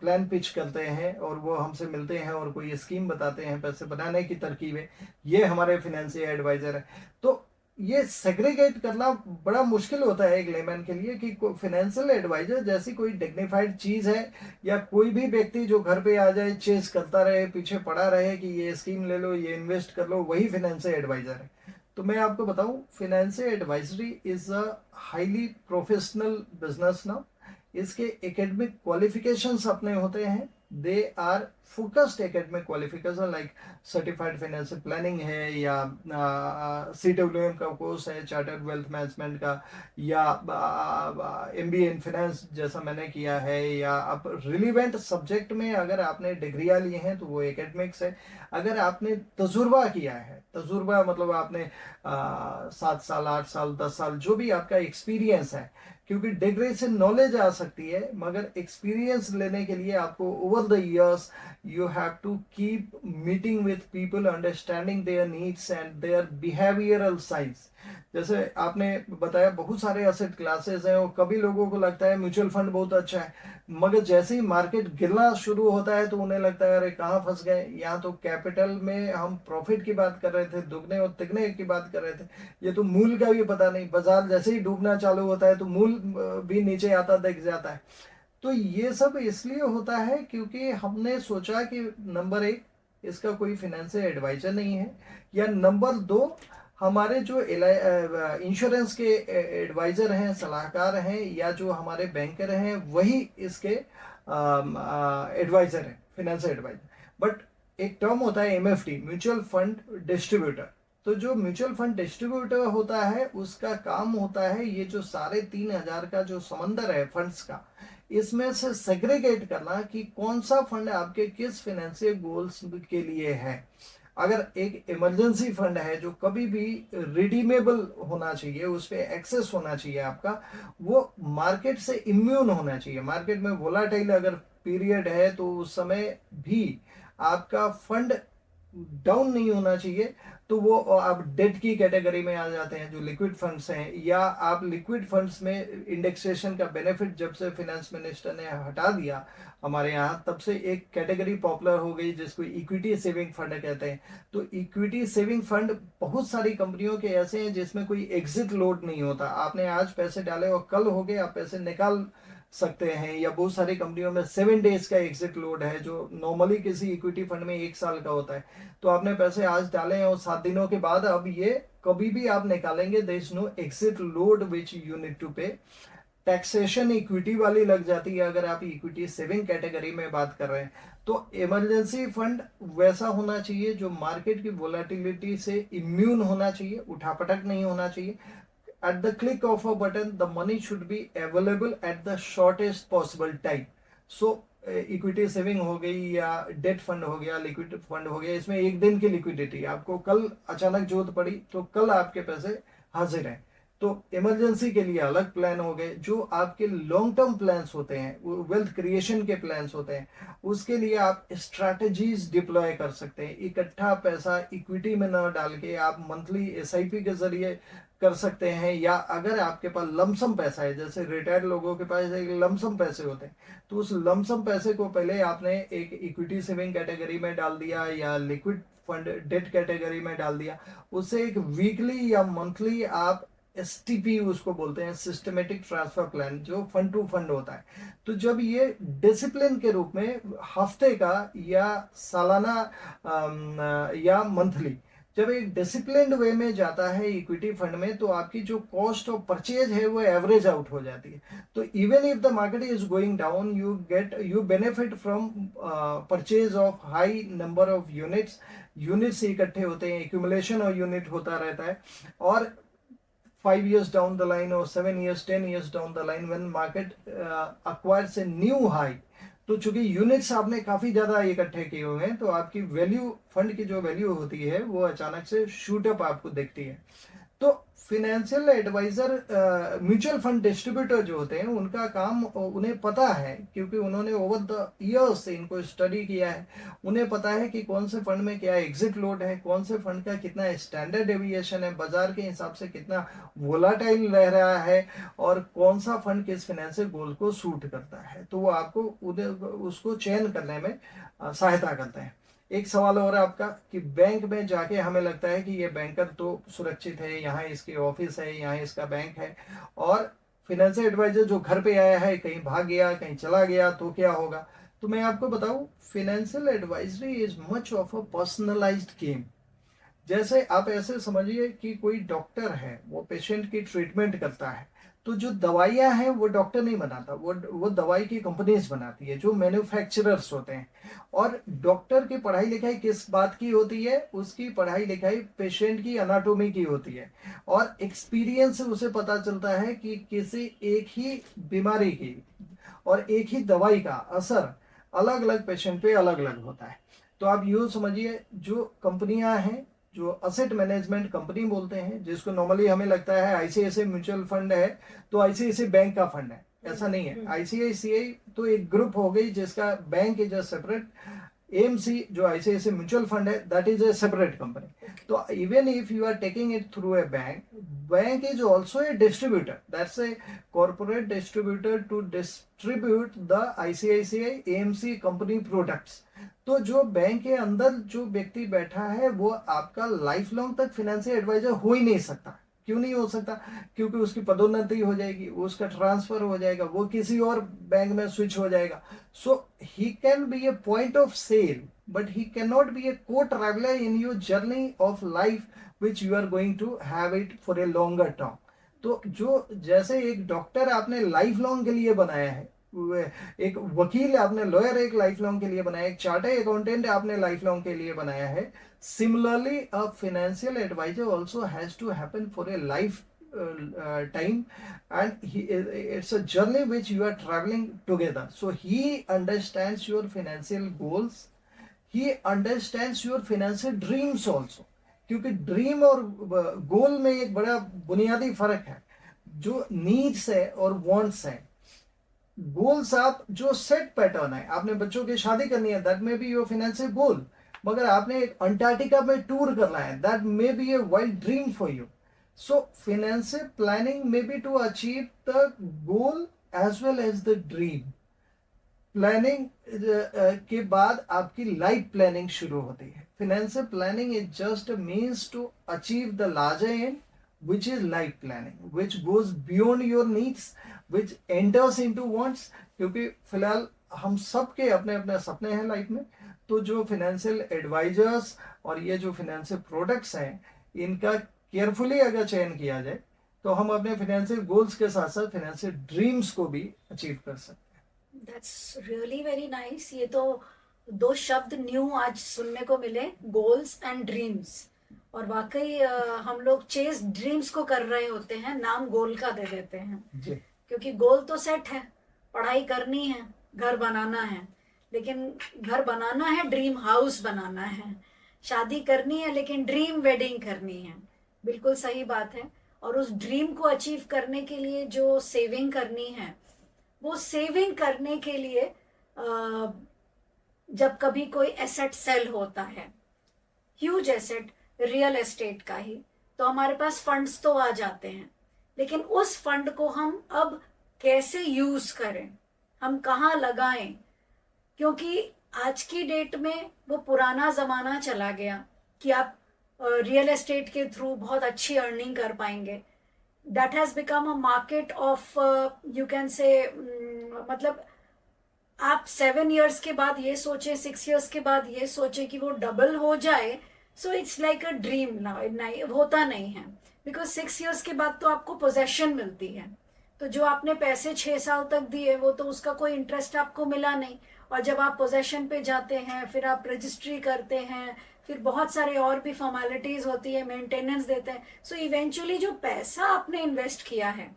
प्लान पिच करते हैं और वो हमसे मिलते हैं और कोई स्कीम बताते हैं पैसे बनाने की तरकीबें, ये हमारे फाइनेंशियल एडवाइजर है। तो ये सेग्रीगेट करना बड़ा मुश्किल होता है एक लेमैन के लिए कि फाइनेंशियल एडवाइजर जैसी कोई डिग्निफाइड चीज़ है, या कोई भी व्यक्ति जो घर पे आ जाए चेस करता रहे, पीछे पड़ा रहे कि ये स्कीम ले लो, ये इन्वेस्ट कर लो, वही फाइनेंशियल एडवाइजर है। तो मैं आपको बताऊं, financial advisory is a highly professional business now. इसके एकेडमिक क्वालिफिकेशंस अपने होते हैं, they are focused academic qualification, like certified financial planning है, या CWM का कोर्स है, चार्टर्ड वेल्थ मैनेजमेंट का, या MBA इन फाइनेंस जैसा मैंने किया है, या अब रिलीवेंट सब्जेक्ट में अगर आपने डिग्रियां ली हैं तो वो एकेडमिक्स है। अगर आपने तजुर्बा किया है, तजुर्बा मतलब आपने 7 साल 8 साल 10 साल जो भी आपका एक्सपीरियंस है, क्योंकि डिग्री से नॉलेज आ सकती है, मगर एक्सपीरियंस लेने के लिए आपको over the years you have to keep meeting with people, understanding their needs and their behavioural science. जैसे आपने बताया बहुत सारे एसेट क्लासेस हैं और कभी लोगों को लगता है म्यूचुअल फंड बहुत अच्छा है, मगर जैसे ही मार्केट गिरना शुरू होता है तो उन्हें लगता है अरे कहाँ फंस गए। यहाँ तो कैपिटल में हम प्रॉफिट की बात कर रहे थे, दुगने और तिगने की बात कर रहे थे, ये तो मूल का भी पता नहीं, बाजार जैसे ही डूबना चालू होता है तो मूल भी नीचे आता दिख जाता है। तो ये सब इसलिए होता है क्योंकि हमने सोचा कि नंबर 1 इसका कोई फाइनेंशियल एडवाइजर नहीं है, या नंबर 2 हमारे जो इंश्योरेंस के एडवाइजर हैं, सलाहकार हैं, या जो हमारे बैंकर हैं, वही इसके एडवाइजर हैं, फाइनेंशियल एडवाइजर। बट एक टर्म होता है MFD, म्यूचुअल फंड डिस्ट्रीब्यूटर। तो जो म्यूचुअल फंड डिस्ट्रीब्यूटर होता है उसका काम होता है ये जो 3500 का जो समंदर है फंड्स का, इसमें से सेग्रीगेट करना कि कौन सा फंड आपके किस फाइनेंशियल गोल्स के लिए है। अगर एक इमरजेंसी फंड है जो कभी भी रिडीमेबल होना चाहिए, उस पर एक्सेस होना चाहिए आपका, वो मार्केट से इम्यून होना चाहिए। मार्केट में वोलाटाइल अगर पीरियड है तो उस समय भी आपका फंड डाउन नहीं होना चाहिए, तो वो आप डेट की कैटेगरी में आ जाते हैं जो लिक्विड फंड्स हैं। या आप लिक्विड फंड्स में इंडेक्सेशन का बेनिफिट जब से फिनेंस मिनिस्टर ने हटा दिया हमारे यहाँ, तब से एक कैटेगरी पॉपुलर हो गई जिसको इक्विटी सेविंग फंड कहते हैं। तो इक्विटी सेविंग फंड बहुत सारी कंपनियों के ऐसे हैं जिसमें कोई एग्जिट लोड नहीं होता। आपने आज पैसे डाले और कल हो गए आप पैसे निकाल सकते हैं। या बहुत सारी कंपनियों में 7 डेज का एग्जिट लोड है जो नॉर्मली किसी इक्विटी फंड में 1 साल का होता है। तो आपने पैसे आज डाले और 7 दिनों के बाद अब ये कभी भी आप निकालेंगे, there is no exit load which you need to pay. Taxation equity वाली लग जाती है अगर आप इक्विटी सेविंग कैटेगरी में बात कर रहे हैं। तो इमरजेंसी फंड वैसा होना चाहिए जो मार्केट की वोलेटिलिटी से इम्यून होना चाहिए, उठापटक नहीं होना चाहिए। At the click of a button, the money should be available at the shortest possible time. So equity saving हो गई या डेट फंड हो गया, लिक्विड फंड हो गया, इसमें एक दिन की लिक्विडिटी, आपको कल अचानक जरूरत पड़ी तो कल आपके पैसे हाजिर हैं। तो इमरजेंसी के लिए अलग प्लान हो गए। जो आपके लॉन्ग टर्म प्लान्स होते हैं, वेल्थ क्रिएशन के प्लान्स होते हैं, उसके लिए आप स्ट्रैटेजीज डिप्लॉय कर सकते हैं। इकट्ठा पैसा इक्विटी में न डाल के आप मंथली एसआईपी के जरिए कर सकते हैं। या अगर आपके पास लमसम पैसा है, जैसे रिटायर्ड लोगों के पास एक लमसम पैसे होते हैं, तो उस लमसम पैसे को पहले आपने एक इक्विटी सेविंग कैटेगरी में डाल दिया या लिक्विड फंड डेट कैटेगरी में डाल दिया। उससे एक वीकली या मंथली आप STP उसको बोलते हैं, सिस्टमेटिक ट्रांसफर प्लान, जो फंड टू फंड होता है। तो जब ये डिसिप्लिन के रूप में हफ्ते का या सालाना या मंथली जब एक डिसिप्लिन्ड वे में जाता है इक्विटी फंड में, तो आपकी जो कॉस्ट ऑफ परचेज है वो एवरेज आउट हो जाती है। तो even if the market is going down, you benefit from purchase of high number of units इकट्ठे होते हैं, एक्यूमुलेशन और यूनिट होता रहता है। और 5 years down the line or 7 years, 10 years down the line, when market acquires a new high, तो चूंकि यूनिट्स आपने काफी ज्यादा इकट्ठे किए हुए हैं, तो आपकी वैल्यू, फंड की जो वैल्यू होती है वो अचानक से शूट अप आपको दिखती है। तो financial advisor, mutual fund distributor जो होते हैं, उनका काम, उन्हें पता है क्योंकि उन्होंने ओवर द ईयर्स इनको स्टडी किया है, उन्हें पता है कि कौन से फंड में क्या एग्जिट लोड है, कौन से फंड का कितना स्टैंडर्ड डेविएशन है, बाजार के हिसाब से कितना वोलाटाइल रह रहा है, और कौन सा फंड किस फाइनेंशियल गोल को सूट करता है। तो वो आपको उसको चयन करने में सहायता करते हैं। एक सवाल और आपका कि बैंक में जाके हमें लगता है कि ये बैंकर तो सुरक्षित है, यहाँ इसके ऑफिस है, यहाँ इसका बैंक है, और फाइनेंशियल एडवाइजर जो घर पे आया है कहीं भाग गया, कहीं चला गया, तो क्या होगा। तो मैं आपको बताऊं, financial advisory is much of a personalised game. जैसे आप ऐसे समझिए कि कोई डॉक्टर है, वो पेशेंट की ट्रीटमेंट करता है, तो जो दवाइयां हैं वो डॉक्टर नहीं बनाता, वो दवाई की कंपनीज बनाती है, जो मैन्युफैक्चरर्स होते हैं। और डॉक्टर की पढ़ाई लिखाई किस बात की होती है, उसकी पढ़ाई लिखाई पेशेंट की एनाटॉमी की होती है, और एक्सपीरियंस से उसे पता चलता है कि किसी एक ही बीमारी की और एक ही दवाई का असर अलग अलग पेशेंट पे अलग अलग होता है। तो आप यूँ समझिए, जो कंपनियां हैं, जो असेट मैनेजमेंट कंपनी बोलते हैं, जिसको नॉर्मली हमें लगता है आईसीआईसीआई म्यूचुअल फंड है तो आईसीआईसीआई बैंक का फंड है, ऐसा नहीं है। आईसीआईसीआई तो एक ग्रुप हो गई जिसका bank is a separate, AMC जो आईसीआईसीआई म्यूचुअल फंड है, that is a separate company. तो even if you are taking it through a bank is also a distributor, that's a corporate distributor to distribute the ICICI AMC company products. तो जो bank के अंदर जो व्यक्ति बैठा है वो आपका लाइफ लॉन्ग तक फाइनेंशियल एडवाइजर हो ही नहीं सकता। क्यों नहीं हो सकता? क्योंकि उसकी पदोन्नति हो जाएगी, उसका ट्रांसफर हो जाएगा, वो किसी और बैंक में स्विच हो जाएगा। So he can be a point of sale, but he can not be a co traveller in your journey of life which you are going to have it for a longer term. तो जो जैसे एक doctor आपने lifelong के लिए बनाया है, एक वकील आपने, लॉयर एक लाइफ लॉन्ग के लिए बनाया, एक चार्टर्ड अकाउंटेंट आपने लाइफ लॉन्ग के लिए बनाया है, similarly a financial advisor also has to happen for a life time, and it's a journey which you are traveling together. So he understands your financial goals, he understands your financial dreams also, क्योंकि dream और गोल में एक बड़ा बुनियादी फर्क है। जो needs है और वांट्स है, गोल्स आप जो सेट पैटर्न है, आपने बच्चों की शादी करनी है, that may be your financial goal, मगर आपने एक अंटार्कटिका में टूर करना है, that may be a wild dream for you. So financial planning may be to achieve the goal as well as the dream. Planning के बाद आपकी life planning शुरू होती है। Financial planning is just a means to achieve the larger end, which is life planning, which goes beyond your needs, which enters into wants। क्योंकि फिलहाल हम सबके अपने अपने सपने हैं लाइफ में, तो जो फाइनेंशियल एडवाइजर्स और ये जो फाइनेंशियल प्रोडक्ट्स हैं, इनका केयरफुली अगर चयन किया जाए तो हम अपने फाइनेंशियल गोल्स के साथ साथ फाइनेंशियल ड्रीम्स को भी अचीव कर सकते हैं। That's really very nice. ये तो दो शब्द न्यू आज सुनने को मिले, गोल्स एंड ड्रीम्स। और वाकई हम लोग चेस ड्रीम्स को कर रहे होते हैं, नाम गोल का दे देते हैं जी। क्योंकि गोल तो सेट है, पढ़ाई करनी है, घर बनाना है, लेकिन घर बनाना है, ड्रीम हाउस बनाना है, शादी करनी है, लेकिन ड्रीम वेडिंग करनी है। बिल्कुल सही बात है। और उस ड्रीम को अचीव करने के लिए जो सेविंग करनी है, वो सेविंग करने के लिए जब कभी कोई एसेट सेल होता है, ह्यूज एसेट, रियल एस्टेट का ही, तो हमारे पास फंड्स तो आ जाते हैं, लेकिन उस फंड को हम अब कैसे यूज करें, हम कहाँ लगाएं, क्योंकि आज की डेट में वो पुराना जमाना चला गया कि आप रियल एस्टेट के थ्रू बहुत अच्छी अर्निंग कर पाएंगे। That has become a market of, you can say, मतलब आप 7 years के बाद ये सोचे, 6 years के बाद ये सोचे कि वो डबल हो जाए, so it's like a dream ना, नहीं होता नहीं है। बिकॉज 6 years के बाद तो आपको पोजेशन मिलती है, तो जो आपने पैसे 6 साल तक दिए वो तो उसका कोई इंटरेस्ट आपको मिला नहीं। और जब आप पोजेशन पे जाते हैं, फिर आप रजिस्ट्री करते हैं, फिर बहुत सारे और भी फॉर्मेलिटीज होती है, मेंटेनेंस देते हैं। सो इवेंचुअली जो पैसा आपने इन्वेस्ट किया है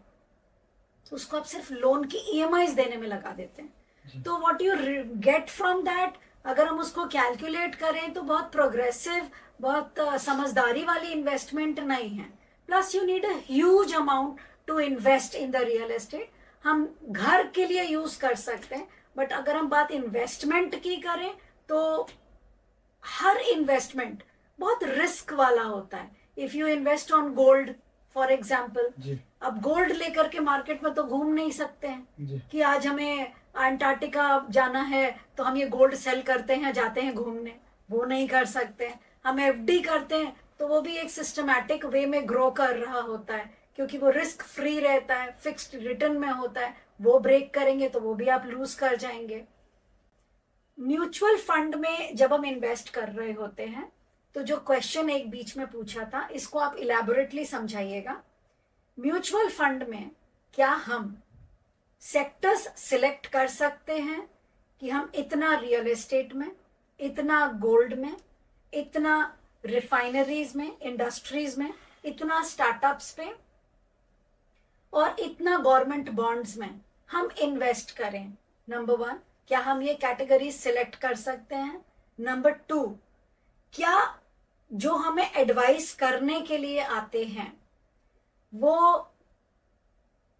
उसको आप सिर्फ लोन की EMIs देने में लगा देते हैं। तो what you get from that, अगर हम उसको कैलकुलेट करें तो बहुत प्रोग्रेसिव, बहुत समझदारी वाली इन्वेस्टमेंट नहीं है। Plus you need a huge amount to invest in the real estate. हम घर के लिए यूज कर सकते हैं, बट अगर हम बात इन्वेस्टमेंट की करें तो हर इन्वेस्टमेंट बहुत रिस्क वाला होता है। If you invest on gold for example, अब गोल्ड लेकर के मार्केट में तो घूम नहीं सकते हैं कि आज हमें अंटार्कटिका जाना है तो हम ये गोल्ड सेल करते हैं, जाते हैं घूमने, वो नहीं कर सकते हैं। हम FD करते हैं तो वो भी एक सिस्टमैटिक वे में ग्रो कर रहा होता है, क्योंकि वो रिस्क फ्री रहता है, फिक्स्ड रिटर्न में होता है। वो ब्रेक करेंगे तो वो भी आप लूज कर जाएंगे। म्यूचुअल फंड में जब हम इन्वेस्ट कर रहे होते हैं तो जो क्वेश्चन एक बीच में पूछा था, इसको आप इलैबोरेटली समझाइएगा। म्यूचुअल फंड में क्या हम सेक्टर्स सिलेक्ट कर सकते हैं कि हम इतना रियल एस्टेट में, इतना गोल्ड में, इतना रिफाइनरीज में, इंडस्ट्रीज में, इतना स्टार्टअप्स पे और इतना गवर्नमेंट बॉन्ड्स में हम इन्वेस्ट करें? नंबर 1, क्या हम ये कैटेगरी सिलेक्ट कर सकते हैं? नंबर 2, क्या जो हमें एडवाइस करने के लिए आते हैं वो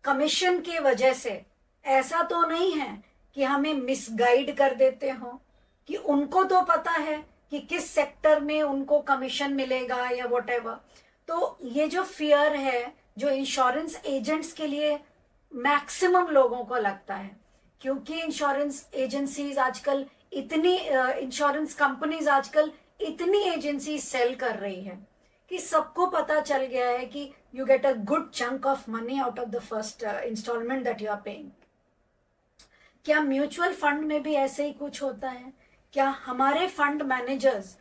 कमीशन के वजह से ऐसा तो नहीं है कि हमें मिसगाइड कर देते हो, कि उनको तो पता है कि किस सेक्टर में उनको कमीशन मिलेगा या व्हाटएवर। तो ये जो फियर है जो इंश्योरेंस एजेंट्स के लिए मैक्सिमम लोगों को लगता है, क्योंकि इंश्योरेंस एजेंसीज आजकल इतनी, इंश्योरेंस कंपनीज आजकल इतनी एजेंसी सेल कर रही है कि सबको पता चल गया है कि you get a good chunk of money out of the first instalment that you are paying. क्या म्यूचुअल फंड में भी ऐसे ही कुछ होता है? क्या हमारे फंड मैनेजर्स,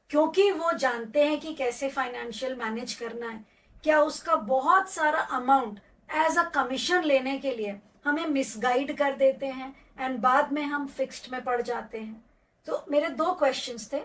क्योंकि वो जानते हैं कि कैसे फाइनेंशियल मैनेज करना है, क्या उसका बहुत सारा अमाउंट एज अ कमीशन लेने के लिए हमें मिसगाइड कर देते हैं एंड बाद में हम फिक्स्ड में पड़ जाते हैं? तो मेरे 2 क्वेश्चंस थे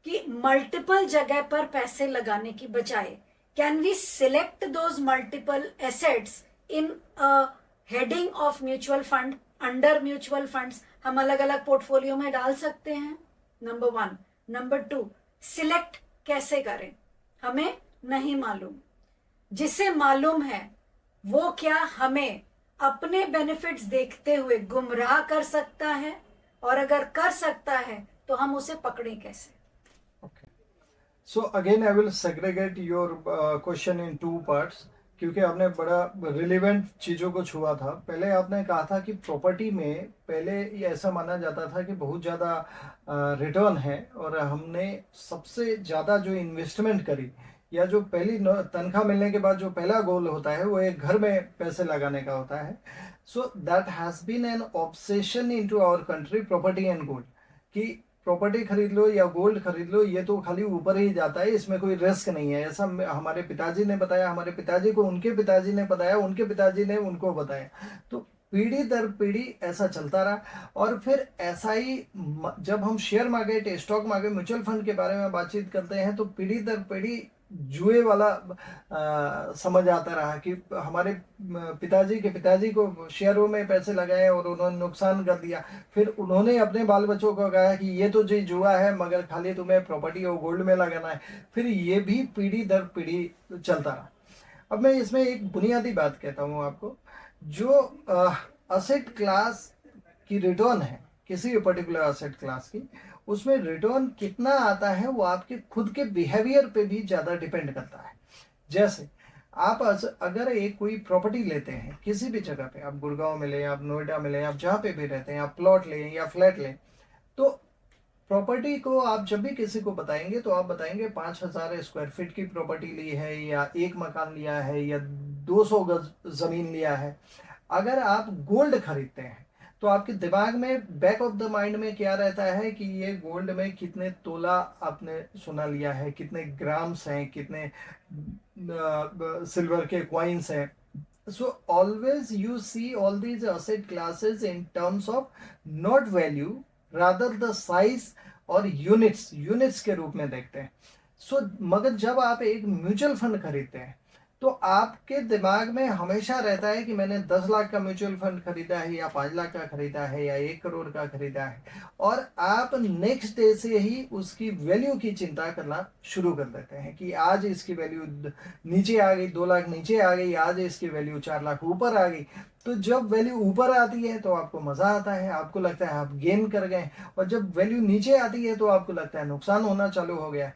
कि मल्टीपल जगह पर पैसे लगाने की बजाय can we select those multiple assets in a heading of mutual fund, under mutual funds हम अलग अलग पोर्टफोलियो में डाल सकते हैं? नंबर 1। नंबर 2, सिलेक्ट कैसे करें, हमें नहीं मालूम। जिसे मालूम है वो क्या हमें अपने बेनिफिट्स देखते हुए गुमराह कर सकता है, और अगर कर सकता है तो हम उसे पकड़ें कैसे? Okay. So again, I will segregate your question in two parts, क्योंकि आपने बड़ा रिलेवेंट चीज़ों को छुआ था। पहले आपने कहा था कि प्रॉपर्टी में पहले ये ऐसा माना जाता था कि बहुत ज़्यादा रिटर्न है, और हमने सबसे ज़्यादा जो इन्वेस्टमेंट करी, या जो पहली तनख्वाह मिलने के बाद जो पहला गोल होता है वो एक घर में पैसे लगाने का होता है। So that has been an obsession into our country, property and gold, कि प्रॉपर्टी खरीद लो या गोल्ड खरीद लो, ये तो खाली ऊपर ही जाता है, इसमें कोई रिस्क नहीं है। ऐसा हमारे पिताजी ने बताया, हमारे पिताजी को उनके पिताजी ने बताया, उनके पिताजी ने उनको बताया, तो पीढ़ी दर पीढ़ी ऐसा चलता रहा। और फिर ऐसा ही जब हम share market, stock market, mutual fund के बारे में बातचीत करते हैं, तो पीढ़ी दर पीढ़ी जुए वाला समझ आता रहा कि हमारे पिताजी के पिताजी को शेयरों में पैसे लगाए और उन्होंने नुकसान कर दिया। फिर उन्होंने अपने बाल बच्चों को कहा कि ये तो जी जुआ है, मगर खाली तुम्हें प्रॉपर्टी और गोल्ड में लगाना है। फिर ये भी पीढ़ी दर पीढ़ी चलता रहा। अब मैं इसमें एक बुनियादी बात कहता हूँ आपको, जो असेट क्लास की रिटर्न है, किसी भी पर्टिकुलर असेट क्लास की, उसमें रिटर्न कितना आता है वो आपके खुद के बिहेवियर पे भी ज़्यादा डिपेंड करता है। जैसे आप अगर एक कोई प्रॉपर्टी लेते हैं किसी भी जगह पे, आप गुड़गांव में लें, आप नोएडा में लें, आप जहाँ पे भी रहते हैं, आप प्लॉट लें या फ्लैट लें, तो प्रॉपर्टी को आप जब भी किसी को बताएंगे तो आप बताएंगे 5,000 स्क्वायर फीट की प्रॉपर्टी ली है, या एक मकान लिया है, या 200 गज जमीन लिया है। अगर आप गोल्ड खरीदते हैं तो आपके दिमाग में, बैक ऑफ द माइंड में क्या रहता है कि ये गोल्ड में कितने तोला आपने सोना लिया है, कितने ग्राम्स हैं, कितने सिल्वर के कॉइन्स हैं। So always you see all these asset classes in terms of not value, rather the size और यूनिट्स के रूप में देखते हैं। मगर जब आप एक म्यूचुअल फंड खरीदते हैं तो आपके दिमाग में हमेशा रहता है कि मैंने 10 लाख का म्यूचुअल फंड खरीदा है, या 5 लाख का खरीदा है, या 1 करोड़ का खरीदा है, और आप नेक्स्ट डे से ही उसकी वैल्यू की चिंता करना शुरू कर देते हैं कि आज इसकी वैल्यू नीचे आ गई, 2 लाख नीचे आ गई, आज इसकी वैल्यू 4 लाख ऊपर आ गई। तो जब वैल्यू ऊपर आती है तो आपको मजा आता है, आपको लगता है आप गेन कर गए, और जब वैल्यू नीचे आती है तो आपको लगता है नुकसान होना चालू हो गया।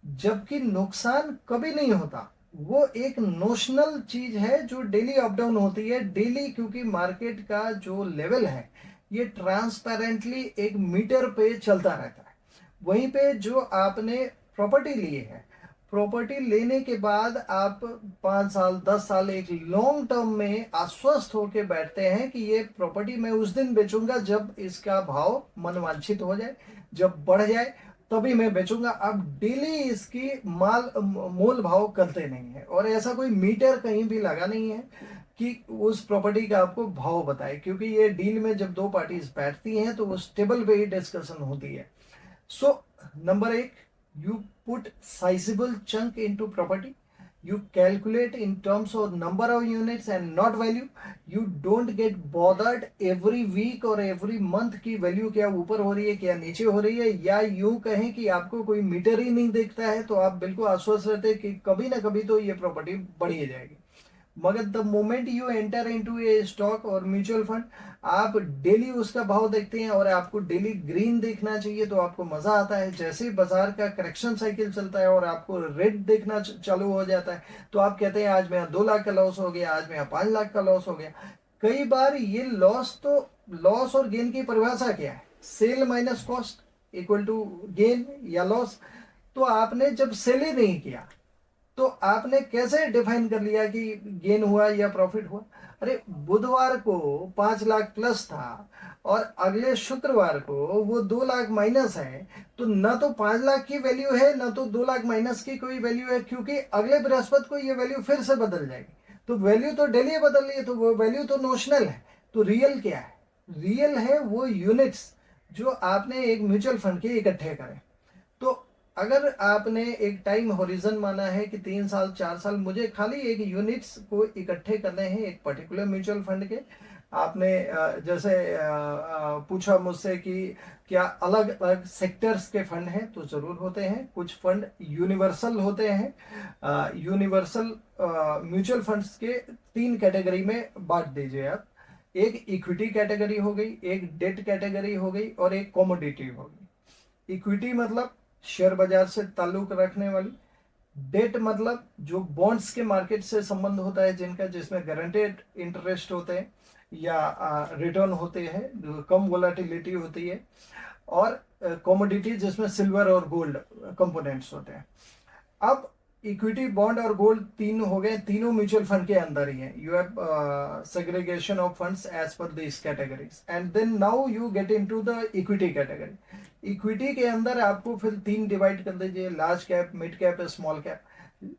जबकि नुकसान कभी नहीं होता, वो एक नोशनल चीज है जो डेली अप डाउन होती है डेली, क्योंकि मार्केट का जो लेवल है ये ट्रांसपेरेंटली एक मीटर पे चलता रहता है। वहीं पे जो आपने प्रॉपर्टी ली है, प्रॉपर्टी लेने के बाद आप 5 साल 10 साल एक लॉन्ग टर्म में आश्वस्त होकर बैठते हैं कि ये प्रॉपर्टी मैं उस दिन बेचूंगा जब इसका भाव मनवांछित हो जाए, जब बढ़ जाए तभी मैं बेचूंगा। आप डेली इसकी मोल भाव करते नहीं है, और ऐसा कोई मीटर कहीं भी लगा नहीं है कि उस प्रॉपर्टी का आपको भाव बताए, क्योंकि ये डील में जब दो पार्टीज बैठती हैं तो उस टेबल पे ही डिस्कशन होती है। So number 1, you put sizable chunk into property, you calculate in terms of number of units and not value, you don't get bothered every week or every month की value क्या ऊपर हो रही है क्या नीचे हो रही है, या यूं कहें कि आपको कोई मीटर ही नहीं दिखता है, तो आप बिल्कुल आश्वस्त रहते हैं कि कभी ना कभी तो ये प्रॉपर्टी बढ़ी जाएगी। मगर the moment you enter into A stock और म्यूचुअल फंड, आप डेली उसका भाव देखते हैं, और आपको डेली ग्रीन देखना चाहिए तो आपको मजा आता है। जैसे ही बाजार का करेक्शन साइकिल चलता है और आपको रेड देखना चालू हो जाता है तो आप कहते हैं आज मेरा 2 लाख का लॉस हो गया, आज मेरा 5 लाख का लॉस हो गया। कई बार ये लॉस और गेन की परिभाषा क्या है? Sale minus cost equal to gain या लॉस। तो आपने जब सेल ही नहीं किया तो आपने कैसे डिफाइन कर लिया कि गेन हुआ या प्रॉफिट हुआ? अरे बुधवार को 5 लाख प्लस था और अगले शुक्रवार को वो 2 लाख माइनस है, तो ना तो 5 लाख की वैल्यू है ना तो 2 लाख माइनस की कोई वैल्यू है, क्योंकि अगले बृहस्पति को ये वैल्यू फिर से बदल जाएगी। तो वैल्यू तो डेली बदल रही है, तो वो वैल्यू तो नोशनल है। तो रियल क्या है? रियल है वो यूनिट्स जो आपने एक म्यूचुअल फंड के इकट्ठे करें। तो अगर आपने एक टाइम होरिजन माना है कि 3 साल 4 साल मुझे खाली एक यूनिट्स को इकट्ठे करने हैं एक पर्टिकुलर म्यूचुअल फंड के, आपने जैसे पूछा मुझसे कि क्या अलग अलग सेक्टर्स के फंड हैं, तो जरूर होते हैं। कुछ फंड यूनिवर्सल होते हैं। यूनिवर्सल म्यूचुअल फंड्स के 3 कैटेगरी में बांट दीजिए आप। एक इक्विटी कैटेगरी हो गई, एक डेट कैटेगरी हो गई, और एक कमोडिटी हो गई। इक्विटी मतलब शेयर बाजार से ताल्लुक रखने वाली। डेट मतलब जो बॉन्ड्स के मार्केट से संबंध होता है जिनका, जिसमें गारंटेड इंटरेस्ट होते हैं या रिटर्न होते हैं, जो कम वोलाटिलिटी होती है। और कमोडिटी जिसमें सिल्वर और गोल्ड कंपोनेंट्स होते हैं। अब इक्विटी, बॉन्ड और गोल्ड 3 हो गए, तीनों म्यूचुअल फंड के अंदर ही है। You have segregation of funds as per this categories, and then now you get into the equity category. Equity के अंदर आपको फिर 3 डिवाइड कर दीजिए, large cap, mid cap, small cap.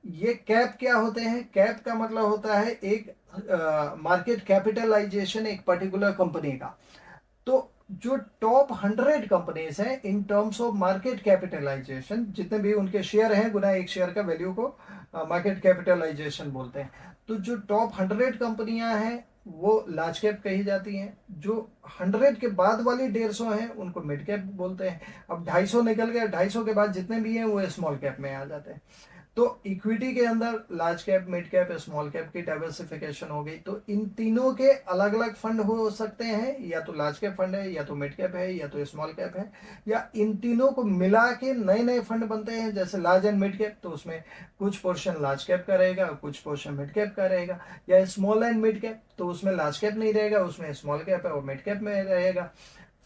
ये कैप क्या होते हैं? कैप का मतलब होता है एक मार्केट कैपिटलाइजेशन एक पर्टिकुलर कंपनी का। तो जो टॉप 100 कंपनीज हैं in terms of market capitalisation, जितने भी उनके शेयर हैं गुना एक शेयर का वैल्यू को मार्केट कैपिटलाइजेशन बोलते हैं। तो जो टॉप 100 कंपनियां हैं वो लार्ज कैप कही जाती हैं। जो 100 के बाद वाली 150 हैं उनको मिड कैप बोलते हैं। अब 250 निकल गया, 250 के बाद जितने भी हैं वो स्मॉल कैप में आ जाते हैं। तो इक्विटी के अंदर large cap, mid cap, small cap की डाइवर्सिफिकेशन हो गई। तो इन तीनों के अलग अलग फंड हो सकते हैं, या तो लार्ज कैप फंड है, या तो मिड कैप है, या तो स्मॉल कैप है, या इन तीनों को मिला के नए नए फंड बनते हैं। जैसे लार्ज एंड मिड कैप, तो उसमें कुछ पोर्शन लार्ज कैप का रहेगा, कुछ पोर्शन मिड कैप का रहेगा। या स्मॉल एंड मिड कैप, तो उसमें लार्ज कैप नहीं रहेगा, उसमें स्मॉल कैप है और मिड कैप में रहेगा।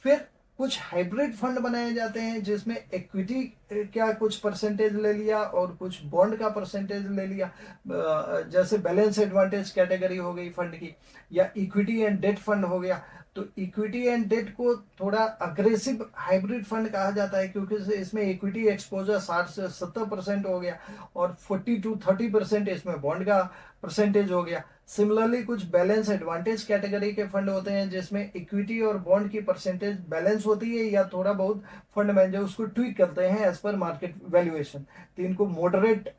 फिर कुछ हाइब्रिड फंड बनाए जाते हैं जिसमें इक्विटी क्या कुछ परसेंटेज ले लिया और कुछ बॉन्ड का परसेंटेज ले लिया। जैसे बैलेंस एडवांटेज कैटेगरी हो गई फंड की, या इक्विटी एंड डेट फंड हो गया। तो इक्विटी एंड डेट को थोड़ा अग्रेसिव हाइब्रिड फंड कहा जाता है, क्योंकि इसमें इक्विटी एक्सपोजर 60 से 70% हो गया और 40 to 30% इसमें बॉन्ड का परसेंटेज हो गया। सिमिलरली कुछ बैलेंस एडवांटेज कैटेगरी के फंड होते हैं जिसमें इक्विटी और बॉन्ड की परसेंटेज बैलेंस होती है, या थोड़ा बहुत फंड मैनेजर उसको ट्वीक करते हैं एज पर मार्केट वैल्यूएशन। तो इनको मॉडरेट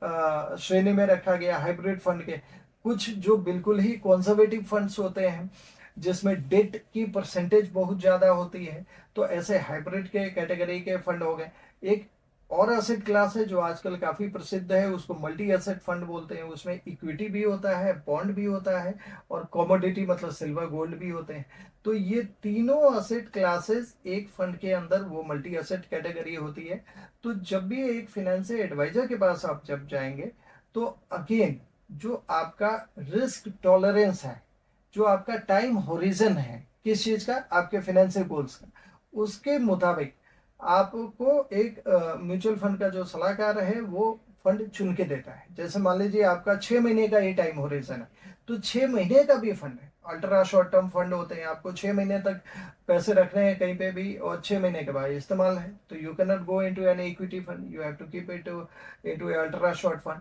श्रेणी में रखा गया हाइब्रिड फंड के। कुछ जो बिल्कुल ही कंजर्वेटिव फंड्स होते हैं जिसमें डेट की परसेंटेज बहुत ज्यादा होती है, तो ऐसे हाइब्रिड के कैटेगरी के फंड हो गए। एक और एसेट क्लास है जो आजकल काफी प्रसिद्ध है, उसको मल्टी एसेट फंड बोलते हैं। उसमें इक्विटी भी होता है, बॉन्ड भी होता है, और कमोडिटी मतलब सिल्वर गोल्ड भी होते हैं। तो ये तीनों एसेट क्लासेस एक फंड के अंदर वो मल्टी एसेट कैटेगरी होती है। तो जब भी एक फाइनेंशियल एडवाइजर के पास आप जब जाएंगे, तो अगेन जो आपका रिस्क टॉलरेंस है, जो आपका टाइम होरिजन है किस चीज का, आपके फाइनेंशियल गोल्स का, उसके मुताबिक आपको एक म्यूचुअल फंड का जो सलाहकार है वो फंड चुन के देता है। जैसे मान लीजिए आपका 6 महीने का ये टाइम होरिजन है, तो 6 महीने का भी फंड है। अल्ट्रा शॉर्ट टर्म फंड होते हैं, आपको 6 महीने तक पैसे रखने हैं कहीं पे भी और 6 महीने के बाद इस्तेमाल है। तो you can not go into an equity fund, you have to keep it into ultra short fund.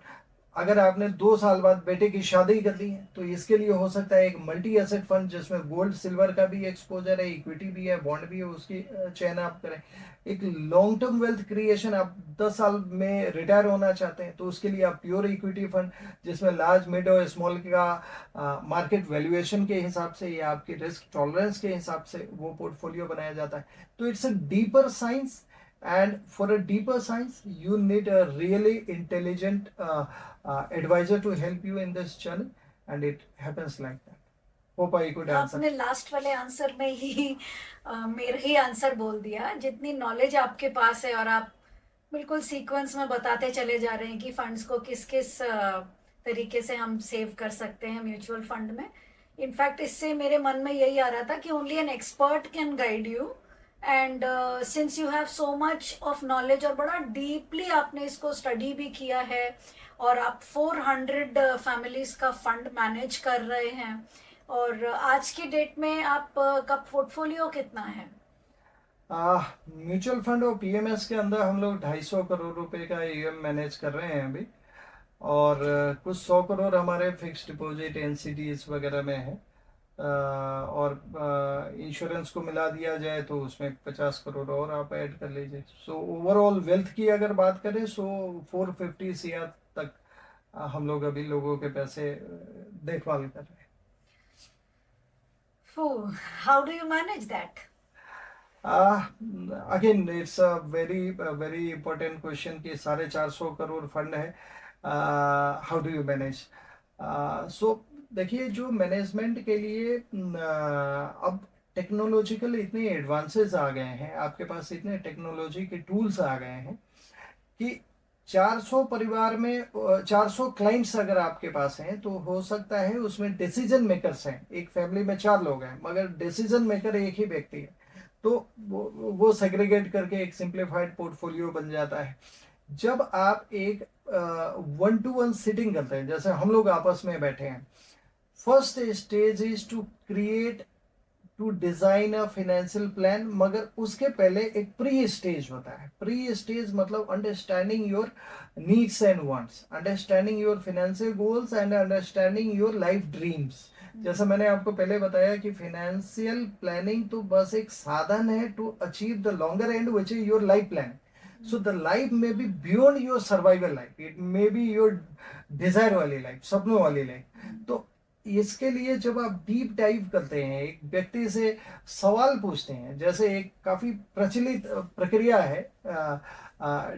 अगर आपने 2 साल बाद बेटे की शादी कर ली है, तो इसके लिए हो सकता है एक मल्टी एसेट फंड जिसमें गोल्ड सिल्वर का भी एक्सपोजर है, इक्विटी भी है, बॉन्ड भी है, उसकी चयन आप करें। एक लॉन्ग टर्म वेल्थ क्रिएशन, आप 10 साल में रिटायर होना चाहते हैं, तो उसके लिए आप प्योर इक्विटी फंड जिसमें लार्ज, मिड और स्मॉल का मार्केट वैल्यूएशन के हिसाब से या आपकी रिस्क टॉलरेंस के हिसाब से वो पोर्टफोलियो बनाया जाता है। तो it's a deeper science, and for a deeper science you need a really intelligent advisor to help you in this journey, and it happens like that. Hope I could answer. आपने last वाले answer में ही मेरा ही answer बोल दिया। जितनी knowledge आपके पास है और आप बिल्कुल सीक्वेंस में बताते चले जा रहे हैं कि फंड्स को किस किस तरीके से हम सेव कर सकते हैं म्यूचुअल फंड में। इनफैक्ट इससे मेरे मन में यही आ रहा था कि only an expert can guide you, and since you have so much of knowledge और बड़ा डीपली आपने इसको स्टडी भी किया है, और आप 400 फैमिलीज का फंड मैनेज कर रहे हैं, और आज की डेट में आप का पोर्टफोलियो कितना है? म्यूचुअल फंड और पीएमएस के अंदर हम लोग 250 करोड़ रुपए का एयूएम मैनेज कर रहे हैं अभी, और कुछ 100 करोड़ हमारे फिक्स डिपॉजिट एनसीडीज वगैरह में है, और इंश्योरेंस को मिला दिया जाए तो उसमें 50 करोड़ और आप ऐड कर लीजिए। सो ओवरऑल वेल्थ की अगर बात करें, सो 450 CR तक हम लोग अभी लोगों के पैसे देखभाल कर रहे हैं। How do you manage that? uh, Again it's a very important question कि 450 करोड़ फंड है, हाउ डू यू मैनेज। सो देखिए, जो मैनेजमेंट के लिए अब टेक्नोलॉजिकल इतने एडवांसेस आ गए हैं, आपके पास इतने टेक्नोलॉजी के टूल्स आ गए हैं कि 400 परिवार में 400 क्लाइंट्स अगर आपके पास हैं तो हो सकता है उसमें डिसीजन मेकर्स हैं, एक फैमिली में 4 लोग हैं मगर डिसीजन मेकर एक ही व्यक्ति है, तो वो सेग्रीगेट करके एक सिंप्लीफाइड पोर्टफोलियो बन जाता है। जब आप एक 1-to-1 सिटिंग करते हैं, जैसे हम लोग आपस में बैठे हैं, first stage is to design a financial plan, मगर उसके पहले एक प्री स्टेज होता है। प्री स्टेज मतलब understanding your needs and wants, understanding your financial goals and understanding your life dreams. जैसा मैंने आपको पहले बताया कि फाइनेंशियल प्लानिंग तो बस एक साधन है to achieve the longer end which is your life plan. So the life may be beyond your survival life, it may be your desire वाली लाइफ, सपनों वाली लाइफ। तो इसके लिए जब आप डीप डाइव करते हैं, एक व्यक्ति से सवाल पूछते हैं, जैसे एक काफी प्रचलित प्रक्रिया है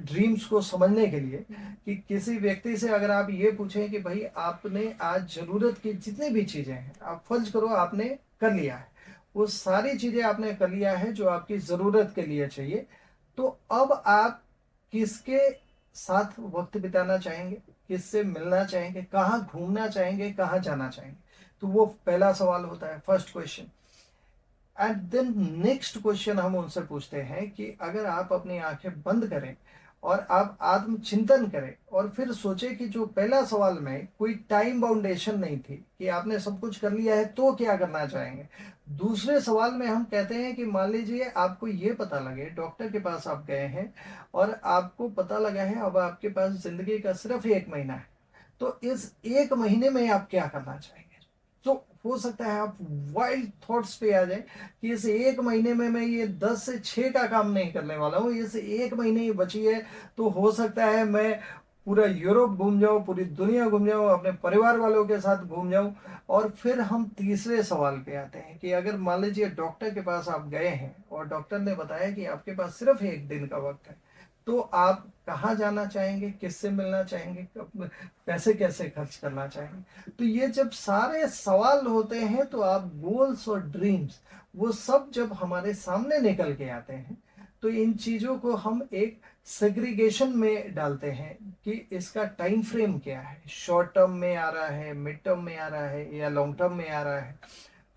ड्रीम्स को समझने के लिए, कि किसी व्यक्ति से अगर आप ये पूछें कि भाई आपने आज जरूरत की जितनी भी चीजें हैं, आप फर्ज करो आपने कर लिया है, वो सारी चीजें आपने कर लिया है जो आपकी जरूरत के लिए चाहिए, तो अब आप किसके साथ वक्त बिताना चाहेंगे, किससे मिलना चाहेंगे, कहाँ घूमना चाहेंगे, कहाँ जाना चाहेंगे। तो वो पहला सवाल होता है, first question. And then next question हम उनसे पूछते हैं कि अगर आप अपनी आंखें बंद करें और आप आत्मचिंतन करें और फिर सोचे कि जो पहला सवाल में कोई टाइम बाउंडेशन नहीं थी कि आपने सब कुछ कर लिया है तो क्या करना चाहेंगे। दूसरे सवाल में हम कहते हैं कि मान लीजिए आपको ये पता लगे, डॉक्टर के पास आप गए हैं और आपको पता लगा है अब आपके पास जिंदगी का सिर्फ 1 महीना है, तो इस 1 महीने में आप क्या करना चाहेंगे। तो हो सकता है आप वाइल्ड थॉट्स पे आ जाए कि इस 1 महीने में मैं ये 10 से 6 का काम नहीं करने वाला हूँ, इस 1 महीने ही बची है, तो हो सकता है मैं पूरा यूरोप घूम जाऊं, पूरी दुनिया घूम जाऊं, अपने परिवार वालों के साथ घूम जाऊं। और फिर हम तीसरे सवाल पे आते हैं कि अगर मान लीजिए डॉक्टर के पास आप गए हैं और डॉक्टर ने बताया कि आपके पास सिर्फ 1 दिन का वक्त है, तो आप कहाँ जाना चाहेंगे, किससे मिलना चाहेंगे, पैसे कैसे खर्च करना चाहेंगे। तो ये जब सारे सवाल होते हैं तो आप गोल्स और ड्रीम्स वो सब जब हमारे सामने निकल के आते हैं तो इन चीजों को हम एक सेग्रीगेशन में डालते हैं कि इसका टाइम फ्रेम क्या है, शॉर्ट टर्म में आ रहा है, मिड टर्म में आ रहा है या लॉन्ग टर्म में आ रहा है।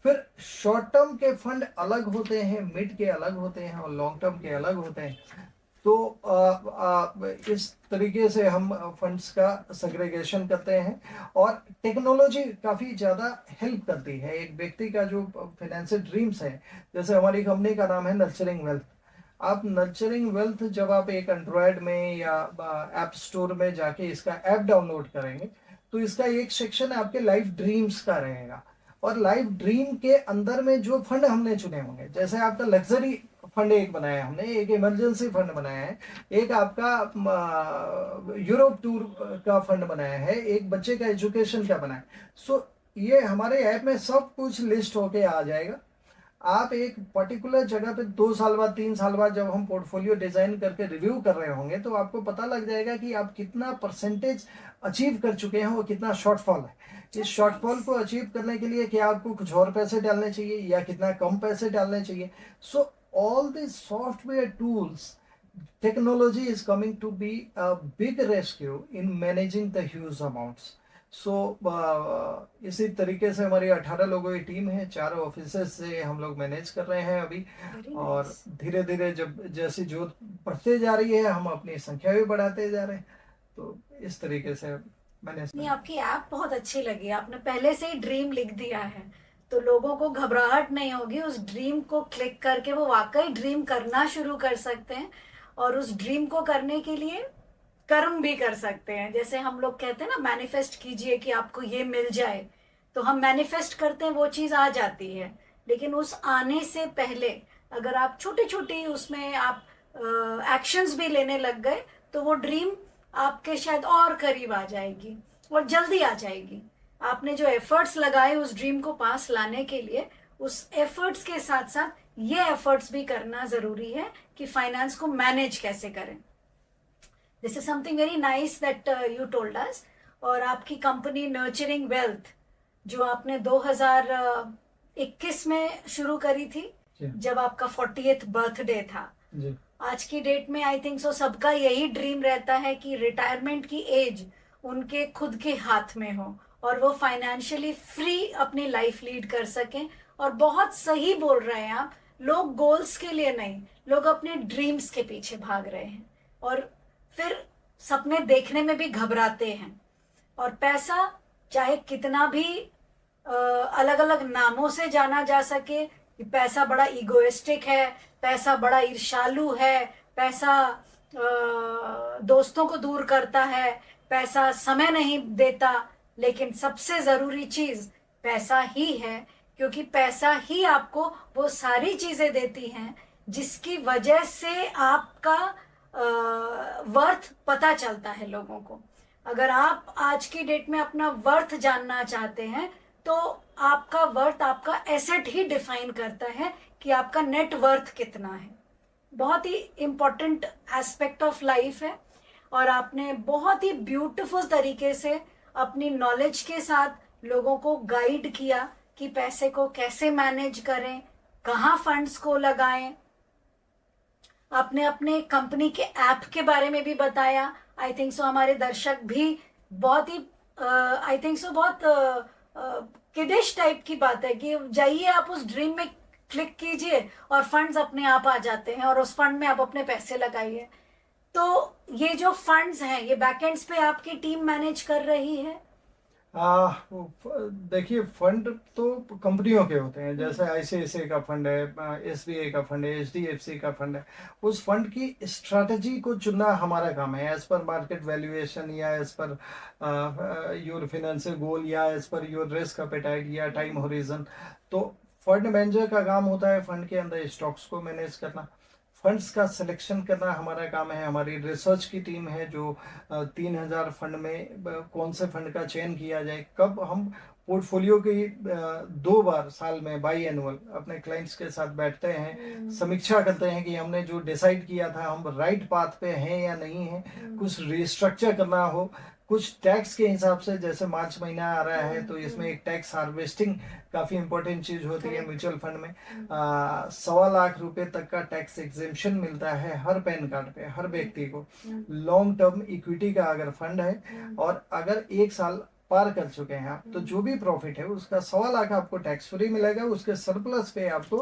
फिर शॉर्ट टर्म के फंड अलग होते हैं, मिड के अलग होते हैं और लॉन्ग टर्म के अलग होते हैं। तो इस तरीके से हम फंड्स का सेग्रीगेशन करते हैं और टेक्नोलॉजी काफ़ी ज़्यादा हेल्प करती है एक व्यक्ति का जो फाइनेंशियल ड्रीम्स है। जैसे हमारी कंपनी का नाम है नर्चरिंग वेल्थ। आप नर्चरिंग वेल्थ जब आप एक एंड्रॉयड में या ऐप स्टोर में जाके इसका ऐप डाउनलोड करेंगे तो इसका एक सेक्शन आपके लाइफ ड्रीम्स का रहेगा और लाइफ ड्रीम के अंदर में जो फंड हमने चुने होंगे, जैसे आपका लग्जरी फंड एक बनाया हमने, एक इमरजेंसी फंड बनाया है, एक आपका यूरोप टूर का फंड बनाया है, एक बच्चे का एजुकेशन का बनाया है। सो ये हमारे ऐप में सब कुछ लिस्ट होके आ जाएगा। आप एक पर्टिकुलर जगह पे 2 साल बाद 3 साल बाद जब हम पोर्टफोलियो डिजाइन करके रिव्यू कर रहे होंगे तो आपको पता लग जाएगा कि आप कितना परसेंटेज अचीव कर चुके हैं और कितना शॉर्टफॉल है। इस शॉर्टफॉल को अचीव करने के लिए क्या आपको कुछ और पैसे डालने चाहिए या कितना कम पैसे डालने चाहिए। सो all these software tools, technology is coming to be a big rescue in managing the huge amounts. So इसी तरीके से हमारी 18 लोगों की टीम है, 4 ऑफिसेस से हम लोग मैनेज कर रहे हैं अभी। और धीरे धीरे जब जैसी जोत बढ़ते जा रही है हम अपनी संख्या भी बढ़ाते जा रहे हैं। तो इस तरीके से मैनेज। नहीं, आपकी ऐप बहुत अच्छी लगी, आपने पहले से ही ड्रीम लिख दिया है तो लोगों को घबराहट नहीं होगी, उस ड्रीम को क्लिक करके वो वाकई ड्रीम करना शुरू कर सकते हैं और उस ड्रीम को करने के लिए कर्म भी कर सकते हैं। जैसे हम लोग कहते हैं ना, मैनिफेस्ट कीजिए कि आपको ये मिल जाए, तो हम मैनिफेस्ट करते हैं, वो चीज़ आ जाती है। लेकिन उस आने से पहले अगर आप छोटी छोटी उसमें आप एक्शंस भी लेने लग गए तो वो ड्रीम आपके शायद और करीब आ जाएगी और जल्दी आ जाएगी। आपने जो एफर्ट्स लगाए उस ड्रीम को पास लाने के लिए उस एफर्ट्स के साथ साथ ये एफर्ट्स भी करना जरूरी है कि फाइनेंस को मैनेज कैसे करें. This is something very nice that you told us. और आपकी कंपनी नर्चरिंग वेल्थ जो आपने 2021 में शुरू करी थी, जब आपका 40th बर्थडे था. जी. आज की डेट में आई थिंक सो सबका यही ड्रीम रहता है कि रिटायरमेंट की एज उनके खुद के हाथ में हो और वो फाइनेंशियली फ्री अपनी लाइफ लीड कर सकें. और बहुत सही बोल रहे हैं आप, लोग गोल्स के लिए नहीं, लोग अपने ड्रीम्स के पीछे भाग रहे हैं और फिर सपने देखने में भी घबराते हैं. और पैसा चाहे कितना भी अलग अलग नामों से जाना जा सके, पैसा बड़ा इगोइस्टिक है, पैसा बड़ा ईर्ष्यालु है, पैसा दोस्तों को दूर करता है, पैसा समय नहीं देता, लेकिन सबसे जरूरी चीज पैसा ही है, क्योंकि पैसा ही आपको वो सारी चीजें देती हैं जिसकी वजह से आपका वर्थ पता चलता है लोगों को. अगर आप आज की डेट में अपना वर्थ जानना चाहते हैं तो आपका वर्थ आपका एसेट ही डिफाइन करता है कि आपका नेट वर्थ कितना है. बहुत ही इम्पोर्टेंट एस्पेक्ट ऑफ लाइफ है और आपने बहुत ही ब्यूटीफुल तरीके से अपनी नॉलेज के साथ लोगों को गाइड किया कि पैसे को कैसे मैनेज करें, कहाँ फंड्स को लगाएं. आपने अपने कंपनी के ऐप के बारे में भी बताया. आई थिंक सो हमारे दर्शक भी बहुत ही आई थिंक सो बहुत किडिश टाइप की बात है कि जाइए आप उस ड्रीम में क्लिक कीजिए और फंड्स अपने आप आ जाते हैं और उस फंड में आप अपने पैसे लगाइए. तो ये जो फंड्स हैं ये बैकएंड्स पे आपकी टीम मैनेज कर रही है? देखिए, फंड तो कंपनियों के होते हैं, जैसे आईसीआईसीआई का फंड है, एसबीआई का फंड है, एचडीएफसी का फंड है. उस फंड की स्ट्रैटेजी को चुनना हमारा काम है, एज पर मार्केट वैल्यूएशन या as per your financial goal या as per your risk appetite या टाइम होरिजन. तो फंड मैनेजर का काम होता है फंड के अंदर स्टॉक्स को मैनेज करना, फंड्स का सिलेक्शन करना हमारा काम है. हमारी रिसर्च की टीम है जो 3000 फंड में कौन से फंड का चयन किया जाए, कब हम पोर्टफोलियो की 2 बार साल में बाई एनुअल अपने क्लाइंट्स के साथ बैठते हैं, समीक्षा करते हैं कि हमने जो डिसाइड किया था हम राइट पाथ पे हैं या नहीं है. कुछ रिस्ट्रक्चर करना हो, कुछ टैक्स के हिसाब से, जैसे मार्च महीना आ रहा है तो इसमें एक टैक्स हार्वेस्टिंग काफी इंपॉर्टेंट चीज होती है. म्यूचुअल फंड में 1.25 लाख रुपए तक का टैक्स एग्जेम्पशन मिलता है हर पैन कार्ड पे हर व्यक्ति को. लॉन्ग टर्म इक्विटी का अगर फंड है और अगर 1 साल पार कर चुके हैं आप, तो जो भी प्रॉफिट है उसका 1.25 लाख आपको टैक्स फ्री मिलेगा, उसके सरप्लस पे आपको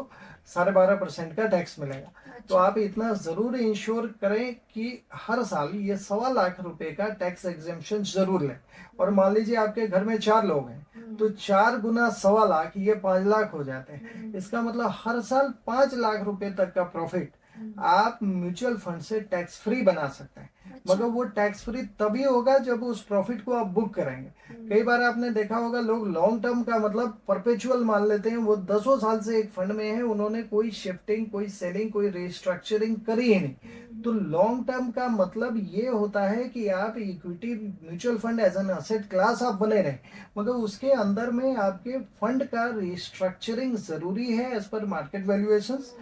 12.5% का टैक्स मिलेगा. तो आप इतना जरूर इंश्योर करें कि हर साल ये 1.25 लाख रुपए का टैक्स एग्जेम्पशन जरूर लें. और मान लीजिए आपके घर में 4 लोग हैं तो 4 गुना 1.25 लाख ये 5 लाख हो जाते हैं. इसका मतलब हर साल 5 लाख रुपए तक का प्रॉफिट आप म्यूचुअल फंड से टैक्स फ्री बना सकते हैं. मगर वो टैक्स फ्री तभी होगा जब उस प्रॉफिट को आप बुक करेंगे. कई बार आपने देखा होगा लोग लॉन्ग टर्म का मतलब परपेचुअल मान लेते हैं, वो 10 साल से एक फंड में है, उन्होंने कोई शिफ्टिंग, कोई सेलिंग, कोई रिस्ट्रक्चरिंग करी ही नहीं. तो लॉन्ग टर्म का मतलब ये होता है कि आप equity mutual fund as an asset class आप बने रहे, मगर उसके अंदर में आपके फंड का रिस्ट्रक्चरिंग जरूरी है एज पर मार्केट वैल्यूएशंस.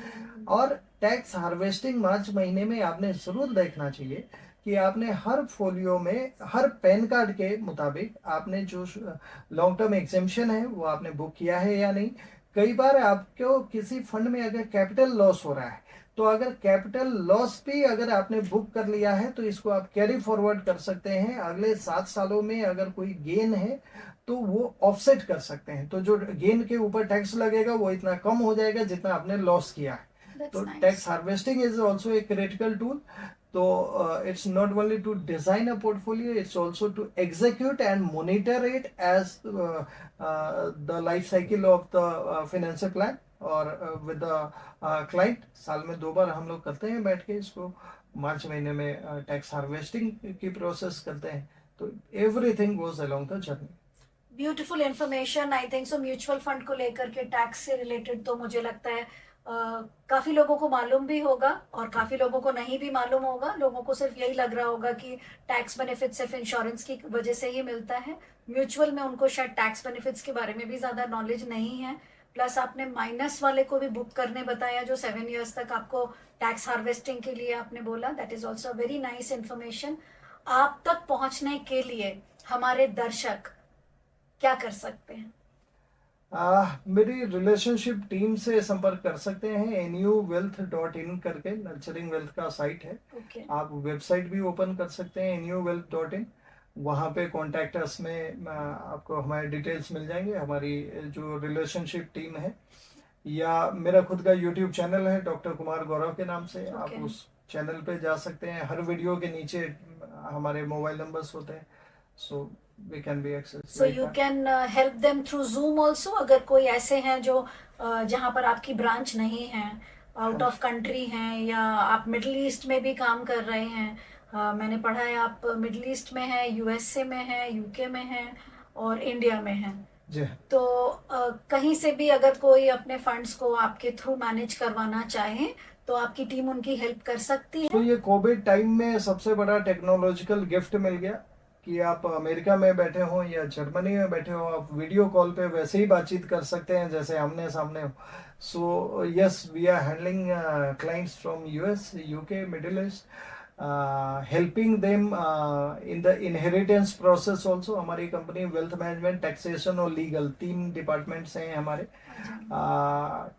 और टैक्स हार्वेस्टिंग मार्च महीने में आपने जरूर देखना चाहिए कि आपने हर फोलियो में हर पैन कार्ड के मुताबिक आपने जो लॉन्ग टर्म एग्जेम्पशन है वो आपने बुक किया है या नहीं. कई बार आपको किसी फंड में अगर कैपिटल लॉस हो रहा है तो अगर कैपिटल लॉस भी अगर आपने बुक कर लिया है तो इसको आप कैरी फॉरवर्ड कर सकते हैं. अगले 7 सालों में अगर कोई गेन है तो वो ऑफसेट कर सकते हैं, तो जो गेन के ऊपर टैक्स लगेगा वो इतना कम हो जाएगा जितना आपने लॉस किया है. तो tax harvesting is also a critical tool. So it's not only to design a portfolio, it's also to execute and monitor it as the life cycle of the financial plan और with the client. साल में 2 बार हम लोग करते हैं बैठ के इसको. मार्च महीने में टैक्स हार्वेस्टिंग की प्रोसेस करते हैं. तो everything goes along the journey. Beautiful information. I think so mutual fund को लेकर के टैक्स से रिलेटेड तो मुझे लगता है काफी लोगों को मालूम भी होगा और काफी लोगों को नहीं भी मालूम होगा. लोगों को सिर्फ यही लग रहा होगा कि टैक्स बेनिफिट सिर्फ इंश्योरेंस की वजह से ही मिलता है. म्यूचुअल में उनको शायद टैक्स बेनिफिट्स के बारे में भी ज्यादा नॉलेज नहीं है. प्लस आपने माइनस वाले को भी बुक करने बताया जो 7 इयर्स तक आपको टैक्स हार्वेस्टिंग के लिए आपने बोला, that is also very nice information. आप तक पहुंचने के लिए हमारे दर्शक क्या कर सकते हैं? मेरी रिलेशनशिप टीम से संपर्क कर सकते हैं। nuwealth.in करके नर्चरिंग वेल्थ का साइट है। ओके, आप वेबसाइट भी ओपन कर सकते हैं nuwealth.in। वहाँ पे कॉन्टैक्ट अस में आपको हमारे डिटेल्स मिल जाएंगे, हमारी जो रिलेशनशिप टीम है। या मेरा खुद का यूट्यूब चैनल है डॉक्टर कुमार गौरव के नाम से, आप Okay. उस चैनल पे जा सकते हैं। हर वीडियो के नीचे हमारे मोबाइल नंबर्स होते हैं, so we can be access. So you can help them through Zoom also, अगर कोई ऐसे हैं जो जहाँ पर आपकी ब्रांच नहीं है, आउट ऑफ कंट्री हैं, या आप मिडिल ईस्ट में भी काम कर रहे हैं। मैंने पढ़ा है आप मिडिल ईस्ट में हैं, यूएसए में हैं, यूके में हैं और इंडिया में हैं। जी, तो कहीं से भी अगर कोई अपने फंड्स को आपके थ्रू मैनेज करवाना चाहे तो आपकी टीम उनकी हेल्प कर सकती तो है। ये कोविड टाइम में सबसे बड़ा टेक्नोलॉजिकल गिफ्ट मिल गया कि आप अमेरिका में बैठे हो या जर्मनी में बैठे हो, आप वीडियो कॉल पे वैसे ही बातचीत कर सकते हैं जैसे आमने सामने हो। So yes, we are handling clients from US, UK, Middle East, helping them in the inheritance process also. हमारी कंपनी वेल्थ मैनेजमेंट, टैक्सेशन और लीगल 3 डिपार्टमेंट्स हैं हमारे।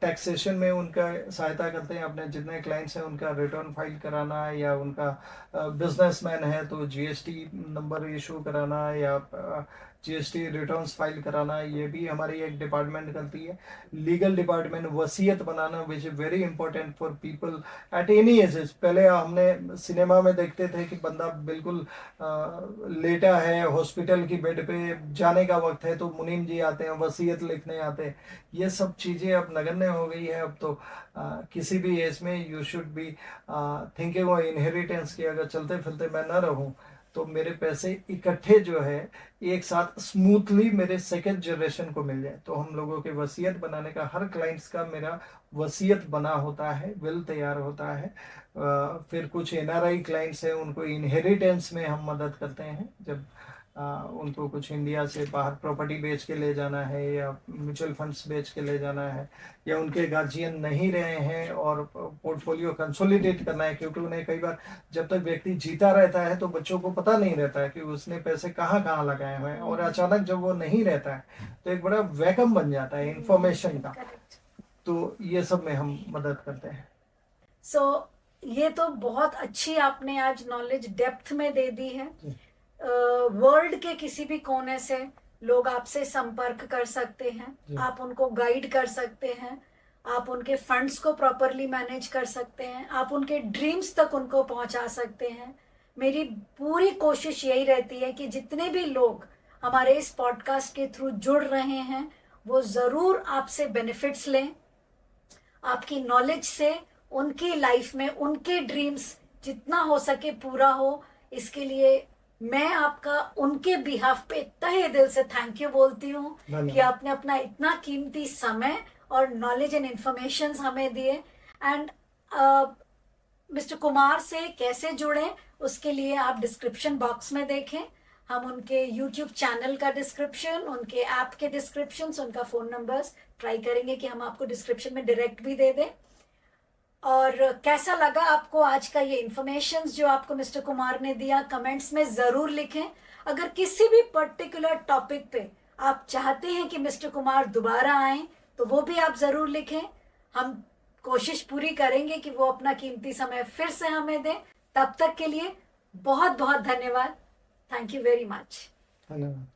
टैक्सेशन में उनका सहायता करते हैं, अपने जितने क्लाइंट्स हैं उनका रिटर्न फाइल कराना, या उनका बिजनेसमैन है तो जीएसटी नंबर इशू कराना, या जीएसटी रिटर्न्स फाइल कराना, ये भी हमारी एक डिपार्टमेंट करती है। लीगल डिपार्टमेंट वसीयत बनाना, which is very important for people at any ages. पहले हमने सिनेमा में देखते थे कि बंदा बिल्कुल लेटा है, हॉस्पिटल की बेड पे जाने का वक्त है तो मुनीम जी आते हैं, वसीयत लिखने आते हैं। ये सब चीज़ें अब नगण्य हो गई है। अब तो किसी भी एज में you should be thinking of inheritance की, अगर चलते फिरते मैं ना रहूं तो मेरे पैसे इकट्ठे जो है एक साथ स्मूथली मेरे सेकेंड जनरेशन को मिल जाए। तो हम लोगों के वसीयत बनाने का, हर क्लाइंट्स का मेरा वसीयत बना होता है, विल तैयार होता है। फिर कुछ एनआरआई क्लाइंट्स हैं, उनको इनहेरिटेंस में हम मदद करते हैं। जब उनको कुछ इंडिया से बाहर प्रॉपर्टी बेच के ले जाना है, या म्यूचुअल फंड्स बेच के ले जाना है, या उनके गार्जियन नहीं रहे हैं और पोर्टफोलियो कंसोलिडेट करना है, क्योंकि उन्हें कई बार जब तक व्यक्ति जीता रहता है तो बच्चों को पता नहीं रहता है कि उसने पैसे कहाँ कहाँ लगाए हुए हैं, और अचानक जब वो नहीं रहता है तो एक बड़ा वैकम बन जाता है इंफॉर्मेशन का। तो ये सब में हम मदद करते हैं। सो ये तो बहुत अच्छी आपने आज नॉलेज डेप्थ में दे दी है। वर्ल्ड के किसी भी कोने से लोग आपसे संपर्क कर सकते हैं, आप उनको गाइड कर सकते हैं, आप उनके फंड्स को प्रॉपरली मैनेज कर सकते हैं, आप उनके ड्रीम्स तक उनको पहुंचा सकते हैं। मेरी पूरी कोशिश यही रहती है कि जितने भी लोग हमारे इस पॉडकास्ट के थ्रू जुड़ रहे हैं वो ज़रूर आपसे बेनिफिट्स लें। आपकी नॉलेज से उनकी लाइफ में उनके ड्रीम्स जितना हो सके पूरा हो, इसके लिए मैं आपका उनके बिहाफ पे तहे दिल से थैंक यू बोलती हूँ कि आपने अपना इतना कीमती समय और नॉलेज एंड इंफॉर्मेशन हमें दिए। एंड मिस्टर कुमार से कैसे जुड़ें उसके लिए आप डिस्क्रिप्शन बॉक्स में देखें, हम उनके यूट्यूब चैनल का डिस्क्रिप्शन, उनके ऐप के डिस्क्रिप्शन, उनका फ़ोन नंबर्स ट्राई करेंगे कि हम आपको डिस्क्रिप्शन में डायरेक्ट भी दे दें। और कैसा लगा आपको आज का ये इन्फॉर्मेशन जो आपको मिस्टर कुमार ने दिया, कमेंट्स में ज़रूर लिखें। अगर किसी भी पर्टिकुलर टॉपिक पे आप चाहते हैं कि मिस्टर कुमार दोबारा आएँ तो वो भी आप ज़रूर लिखें। हम कोशिश पूरी करेंगे कि वो अपना कीमती समय फिर से हमें दें। तब तक के लिए बहुत बहुत धन्यवाद। Thank you very much. धन्यवाद।